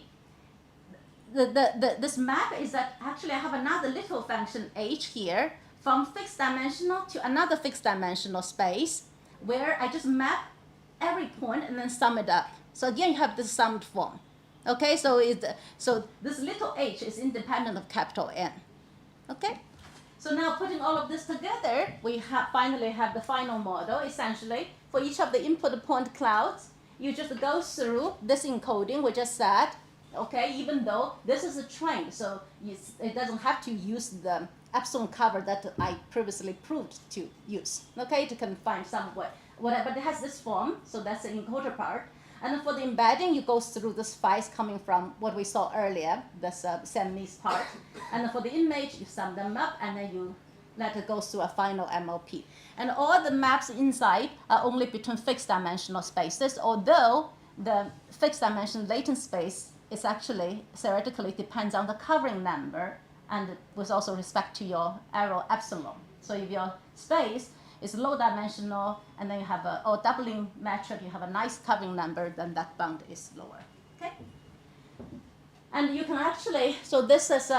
This map is that actually I have another little function H here from fixed dimensional to another fixed dimensional space where I just map every point and then sum it up. So again, you have this summed form. Okay, so this little h is independent of capital N. Okay. So now putting all of this together, we finally have the final model. Essentially, for each of the input point clouds, you just go through this encoding we just said, okay, even though this is a train, so it doesn't have to use the epsilon cover that I previously proved to use. Okay, it can find somewhere, whatever, but it has this form, so that's the encoder part. And then for the embedding, you go through this files coming from what we saw earlier, this Semmes part. And then for the image, you sum them up, and then you let it go through a final MLP. And all the maps inside are only between fixed dimensional spaces, although the fixed dimension latent space is actually, theoretically, depends on the covering number, and with also respect to your arrow epsilon. So if your space is low dimensional, and then you have or doubling metric, you have a nice covering number, then that bound is lower. Okay? And you can actually, so this is,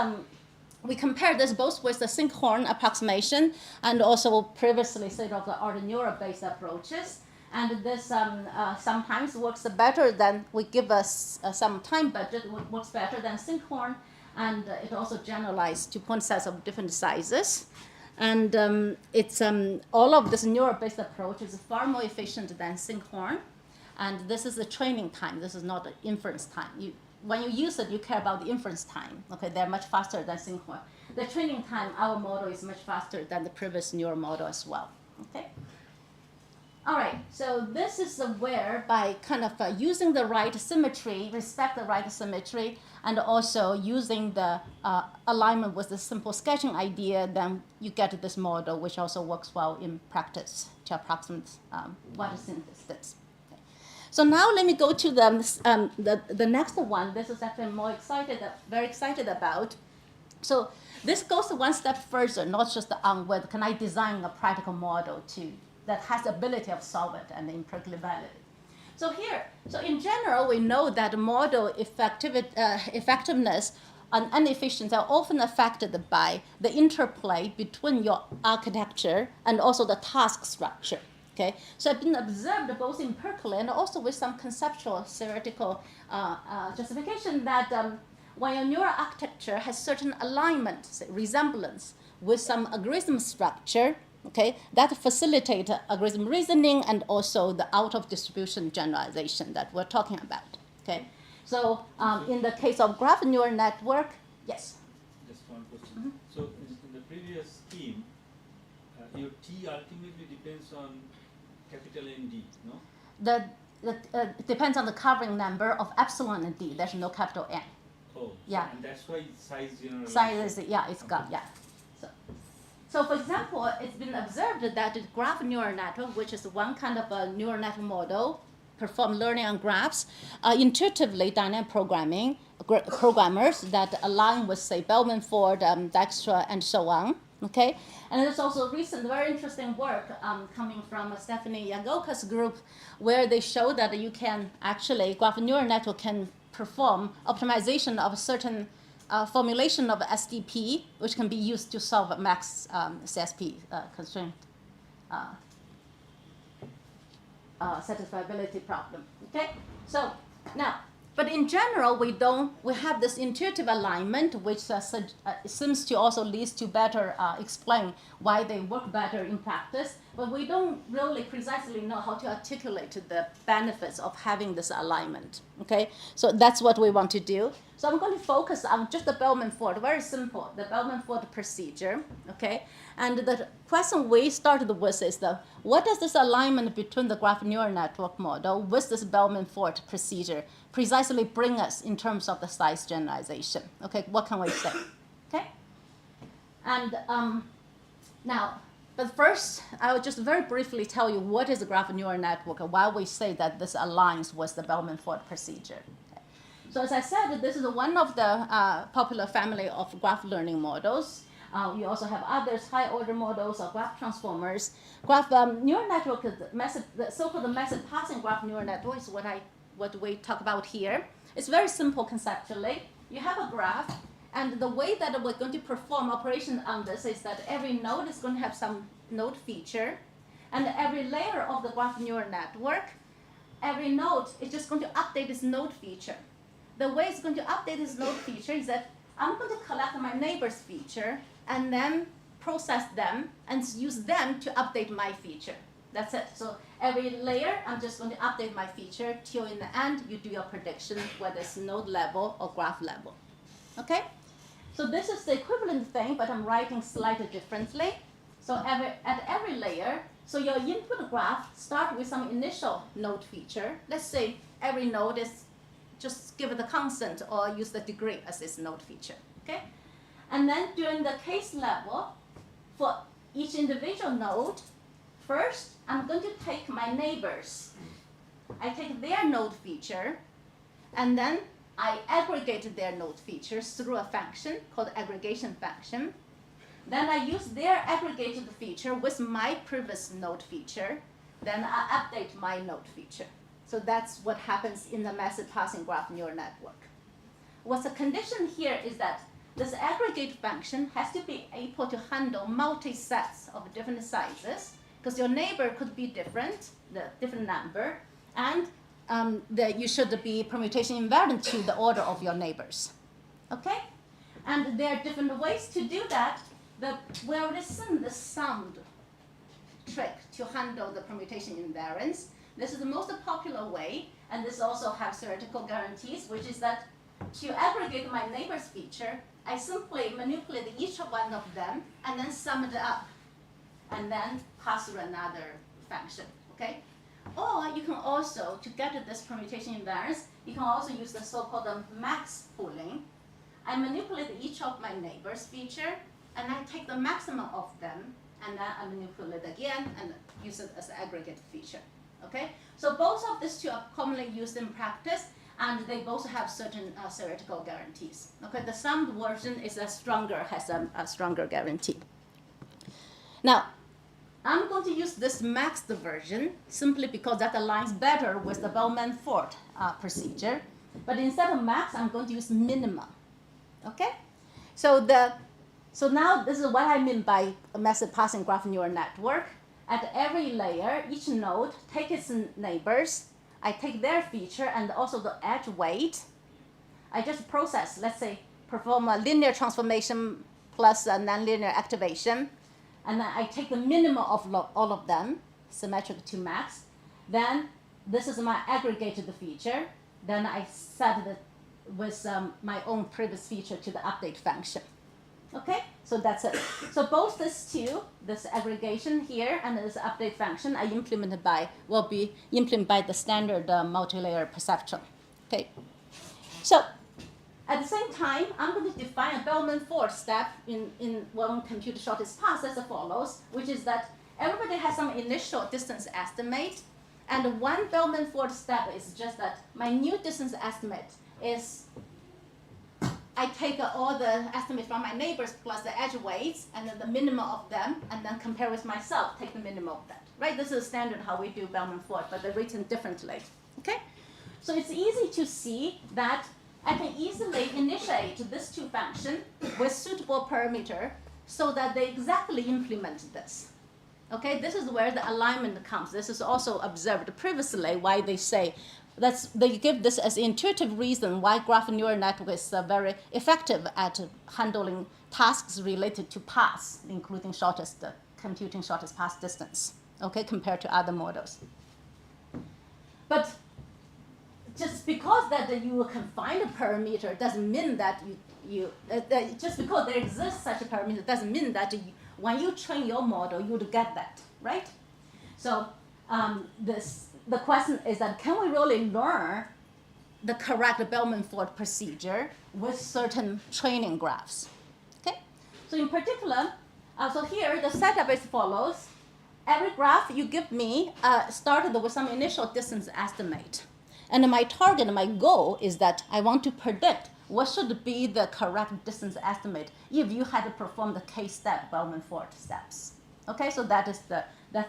we compare this both with the sinkhorn approximation and also previously sort of the Arduino-based approaches. And this sometimes works better than, we give us some time budget, works better than sinkhorn, and it also generalized to point sets of different sizes. And it's all of this neural-based approach is far more efficient than sinkhorn. And this is the training time. This is not the inference time. When you use it, you care about the inference time. Okay, they're much faster than sinkhorn. The training time, our model is much faster than the previous neural model as well. Okay. All right, so this is where by kind of using the right symmetry, respect the right symmetry, and also using the alignment with the simple sketching idea, then you get this model, which also works well in practice to approximate Waterston distance. Okay. So now let me go to the next one. This is actually more very excited about. So this goes one step further, not just on whether can I design a practical model that has the ability of solve it and impracticability. So here, so in general, we know that model effectiveness inefficient are often affected by the interplay between your architecture and also the task structure. Okay, so I've been observed both empirically and also with some conceptual theoretical justification that when your neural architecture has certain alignment, say, resemblance with some algorithm structure, okay, that facilitate algorithm reasoning and also the out of distribution generalization that we're talking about. Okay, so in the case of graph neural network, yes. Just one question. So in the previous scheme, your T ultimately depends on capital ND, no? It depends on the covering number of epsilon and d. There's no capital N. Oh, Yeah. So, and that's why size generalization. Size is, yeah, it's got, yeah. So for example, it's been observed that the graph neural network, which is one kind of a neural network model, perform learning on graphs, intuitively dynamic programmers that align with, say, Bellman-Ford, Dijkstra, and so on. Okay, and there's also recent, very interesting work coming from Stephanie Yagoka's group, where they show that you can actually, graph neural network can perform optimization of a certain formulation of SDP, which can be used to solve a max CSP constraint satisfiability problem. Okay, so now, but in general, we have this intuitive alignment, which seems to also lead to better explain why they work better in practice, but we don't really precisely know how to articulate the benefits of having this alignment. Okay, so that's what we want to do. So I'm going to focus on just the Bellman-Ford, very simple, the Bellman-Ford procedure, okay? And the question we started with is what does this alignment between the graph neural network model with this Bellman-Ford procedure precisely bring us in terms of the size generalization? Okay, what can we say? Okay? And now, but first, I will just very briefly tell you what is a graph neural network and why we say that this aligns with the Bellman-Ford procedure. So as I said, this is one of the popular family of graph learning models. You also have others, high-order models or graph transformers. Graph neural network, the so-called method passing graph neural network is what we talk about here. It's very simple conceptually. You have a graph, and the way that we're going to perform operation on this is that every node is going to have some node feature, and every layer of the graph neural network, every node is just going to update this node feature. The way it's going to update this node feature is that I'm going to collect my neighbor's feature and then process them and use them to update my feature. That's it. So every layer, I'm just going to update my feature till in the end, you do your prediction, whether it's node level or graph level. Okay? So this is the equivalent thing, but I'm writing slightly differently. So at every layer, so your input graph start with some initial node feature. Let's say every node is just give it a constant or use the degree as its node feature, okay? And then during the case level, for each individual node, first, I'm going to take my neighbors. I take their node feature, and then I aggregate their node features through a function called aggregation function. Then I use their aggregated feature with my previous node feature. Then I update my node feature. So that's what happens in the method passing graph neural network. What's the condition here is that this aggregate function has to be able to handle multi-sets of different sizes, because your neighbor could be different, the different number, and you should be permutation invariant to the order of your neighbors. Okay? And there are different ways to do that. We already seen the sound trick to handle the permutation invariance. This is the most popular way, and this also has theoretical guarantees, which is that to aggregate my neighbor's feature, I simply manipulate each one of them and then sum it up, and then pass through another function, okay? Or you can also, to get this permutation invariance, you can also use the so-called max pooling. I manipulate each of my neighbor's feature, and I take the maximum of them, and then I manipulate again and use it as an aggregate feature. Okay, so both of these two are commonly used in practice, and they both have certain theoretical guarantees. Okay, the summed version is has a stronger guarantee. Now, I'm going to use this maxed version simply because that aligns better with the Bellman-Ford procedure. But instead of max, I'm going to use minimum. Okay? So now this is what I mean by a method passing graph neural network. At every layer, each node takes its neighbors. I take their feature and also the edge weight. I just process, let's say, perform a linear transformation plus a nonlinear activation. And then I take the minimum of all of them, symmetric to max. Then this is my aggregated feature. Then I set it with my own previous feature to the update function. Okay, so that's it. So both these two, this aggregation here and this update function, will be implemented by the standard multi-layer perceptron. Okay, so at the same time, I'm going to define a Bellman-Ford step in one computer shortest path as follows, which is that everybody has some initial distance estimate, and one Bellman-Ford step is just that my new distance estimate is I take all the estimates from my neighbors plus the edge weights and then the minimum of them, and then compare with myself, take the minimum of that. Right? This is standard how we do Bellman-Ford, but they're written differently. Okay? So it's easy to see that I can easily initiate this two function with suitable parameter so that they exactly implement this. Okay, this is where the alignment comes. This is also observed previously why they say they give this as intuitive reason why graph neural network is very effective at handling tasks related to paths, including computing shortest path distance, okay, compared to other models. But just because that you can find a parameter doesn't mean that just because there exists such a parameter doesn't mean that when you train your model, you would get that, right? So the question is that can we really learn the correct Bellman-Ford procedure with certain training graphs? Okay, so in particular, so here the setup is follows. Every graph you give me started with some initial distance estimate. And my target, my goal is that I want to predict what should be the correct distance estimate if you had to perform the k-step Bellman-Ford steps. Okay, so that's the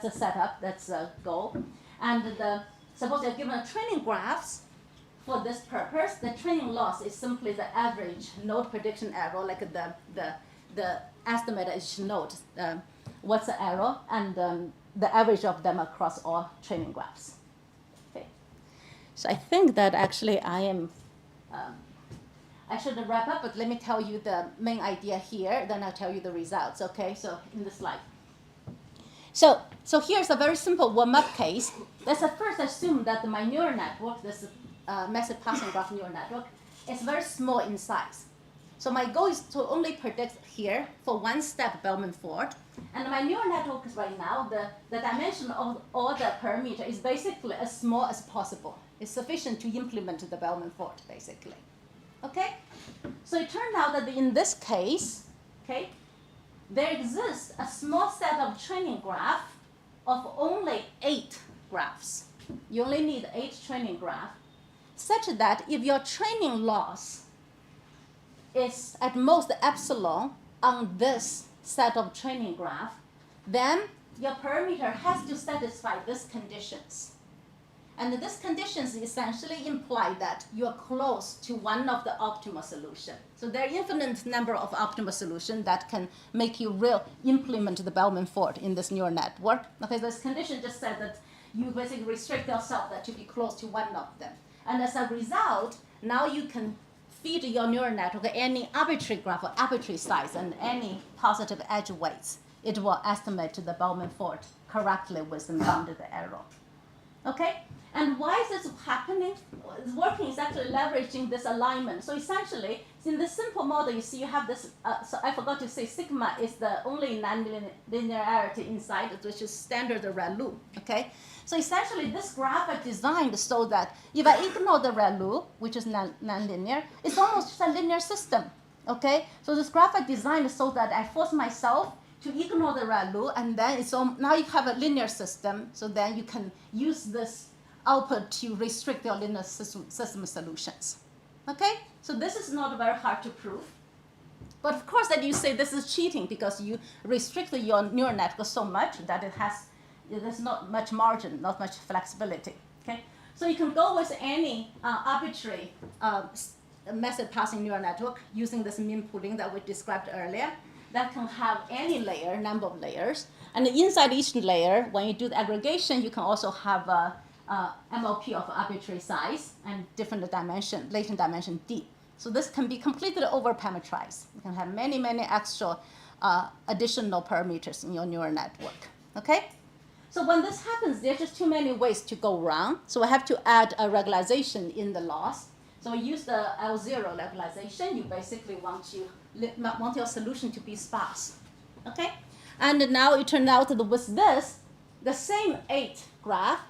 setup, that's the goal. And suppose you're given a training graphs for this purpose, the training loss is simply the average node prediction error, like the estimate of each node, what's the error, and the average of them across all training graphs. Okay. So I think that actually I should wrap up, but let me tell you the main idea here, then I'll tell you the results, okay? So in the slide. So here's a very simple warm-up case. Let's first assume that my neural network, this method passing graph neural network, is very small in size. So my goal is to only predict here for one step Bellman-Ford. And my neural network is right now, the dimension of all the parameter is basically as small as possible. It's sufficient to implement the Bellman-Ford, basically. Okay? So it turned out that in this case, okay, there exists a small set of training graph of only 8 graphs. You only need 8 training graphs, such that if your training loss is at most epsilon on this set of training graph, then your parameter has to satisfy these conditions. And these conditions essentially imply that you are close to one of the optimal solutions. So there are infinite number of optimal solutions that can make you implement the Bellman-Ford in this neural network. Okay, this condition just said that you basically restrict yourself that to be close to one of them. And as a result, now you can feed your neural network any arbitrary graph or arbitrary size and any positive edge weights. It will estimate the Bellman-Ford correctly with the bounded error. Okay? And why is this happening? It's working is actually leveraging this alignment. So essentially, in this simple model, you see you have this, so I forgot to say sigma is the only nonlinearity inside it, which is standard ReLU, okay? So essentially, this graph is designed so that if I ignore the ReLU, which is nonlinear, it's almost just a linear system, okay? So this graph is designed so that I force myself to ignore the ReLU, and then now you have a linear system, so then you can use this output to restrict your linear system solutions. Okay? So this is not very hard to prove. But of course that you say this is cheating because you restrict your neural network so much that there's not much margin, not much flexibility. Okay? So you can go with any arbitrary message passing neural network using this mean pooling that we described earlier that can have any layer, number of layers. And inside each layer, when you do the aggregation, you can also have a MLP of arbitrary size and different dimension, latent dimension D. So this can be completely over-parameterized. You can have many, many extra additional parameters in your neural network, okay? So when this happens, there's just too many ways to go wrong. So we have to add a regularization in the loss. So we use the L0 regularization. You basically want your solution to be sparse, okay? And now it turned out that with this, the same 8 graph,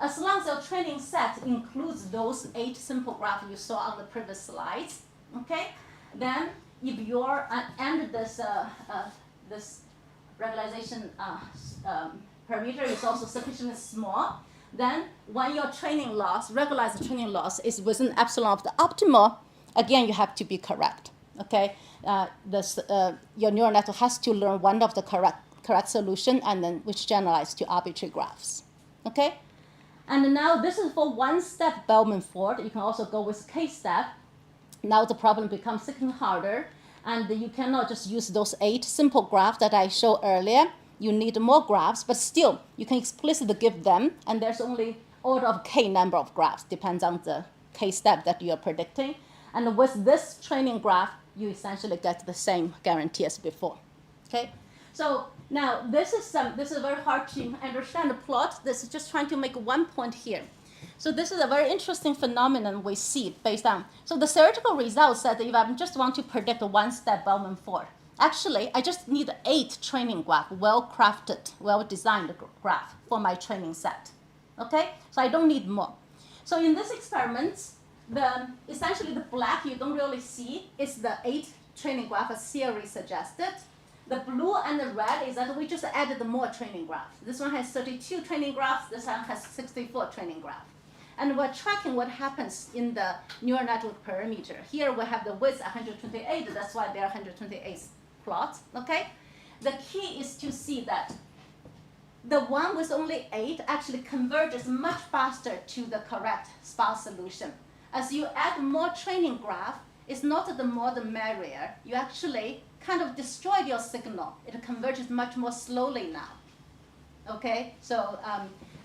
as long as your training set includes those 8 simple graphs you saw on the previous slides, okay? Then if your and this this regularization parameter is also sufficiently small, then when your training loss, regularized training loss is within epsilon of the optimal, again you have to be correct, okay? Your neural network has to learn one of the correct solution and then which generalize to arbitrary graphs, okay? And now this is for one-step Bellman-Ford. You can also go with k-step. Now the problem becomes significantly harder, and you cannot just use those 8 simple graphs that I showed earlier. You need more graphs, but still, you can explicitly give them, and there's only order of k number of graphs, depends on the k-step that you're predicting. And with this training graph, you essentially get the same guarantee as before, okay? So now this is very hard to understand the plot. This is just trying to make one point here. So this is a very interesting phenomenon we see based on, so the theoretical results said that if I just want to predict a one-step Bellman-Ford, actually I just need 8 training graph, well-crafted, well-designed graph for my training set, okay? So I don't need more. So in this experiment, essentially the black you don't really see is the 8 training graph as theory suggested. The blue and the red is that we just added more training graphs. This one has 32 training graphs, this one has 64 training graphs. And we're tracking what happens in the neural network parameter. Here we have the width 128, that's why there are 128 plots, okay? The key is to see that the one with only 8 actually converges much faster to the correct sparse solution. As you add more training graph, it's not the more the merrier. You actually kind of destroyed your signal. It converges much more slowly now. Okay, so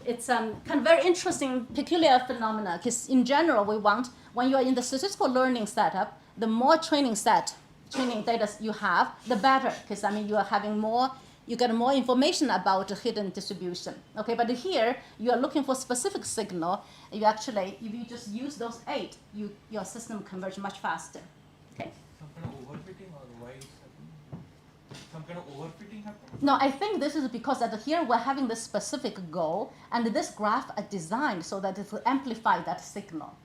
it's kind of very interesting, peculiar phenomena, because in general, we want, when you're in the statistical learning setup, the more training data you have, the better, because I mean, you are having more, you get more information about the hidden distribution. Okay, but here, you are looking for specific signal. You actually, if you just use those 8, your system converges much faster. Okay. Some kind of overfitting, or why it's happening? Some kind of overfitting happens? No, I think this is because that here we're having this specific goal, and this graph is designed so that it will amplify that signal.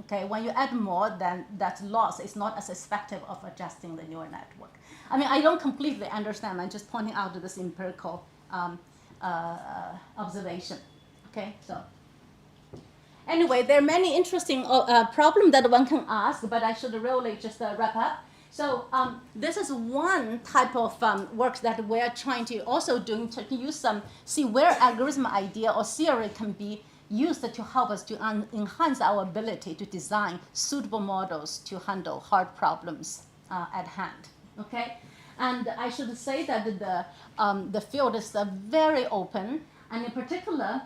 Okay, when you add more, then that loss is not as effective of adjusting the neural network. I mean, I don't completely understand. I'm just pointing out this empirical observation. Okay, so anyway, there are many interesting problems that one can ask, but I should really just wrap up. So this is one type of work that we're trying to also doing to use see where algorithm idea or theory can be used to help us to enhance our ability to design suitable models to handle hard problems at hand. Okay, and I should say that the field is very open, and in particular,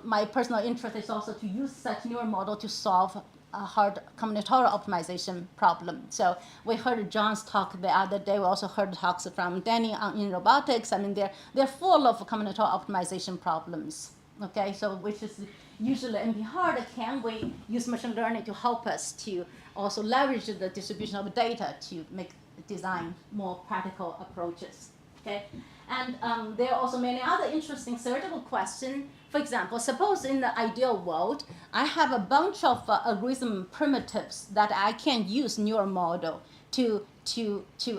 my personal interest is also to use such neural model to solve a hard combinatorial optimization problem. So we heard John's talk the other day. We also heard talks from Danny in robotics. I mean, they're full of combinatorial optimization problems. Okay, so which is usually NP hard. Can we use machine learning to help us to also leverage the distribution of data to make design more practical approaches? Okay, and there are also many other interesting theoretical questions. For example, suppose in the ideal world, I have a bunch of algorithm primitives that I can use neural model to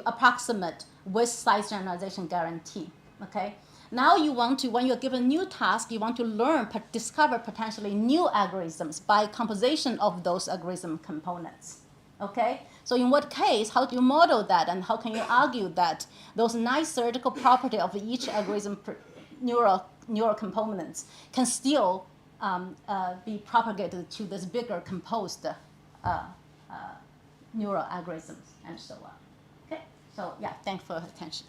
approximate with size generalization guarantee. Okay. Now you want to, when you're given a new task, you want to learn, discover potentially new algorithms by composition of those algorithm components. Okay? So in what case, how do you model that, and how can you argue that those nice theoretical property of each algorithm neural components can still be propagated to this bigger composed neural algorithms and so on. Okay, so yeah, thanks for your attention.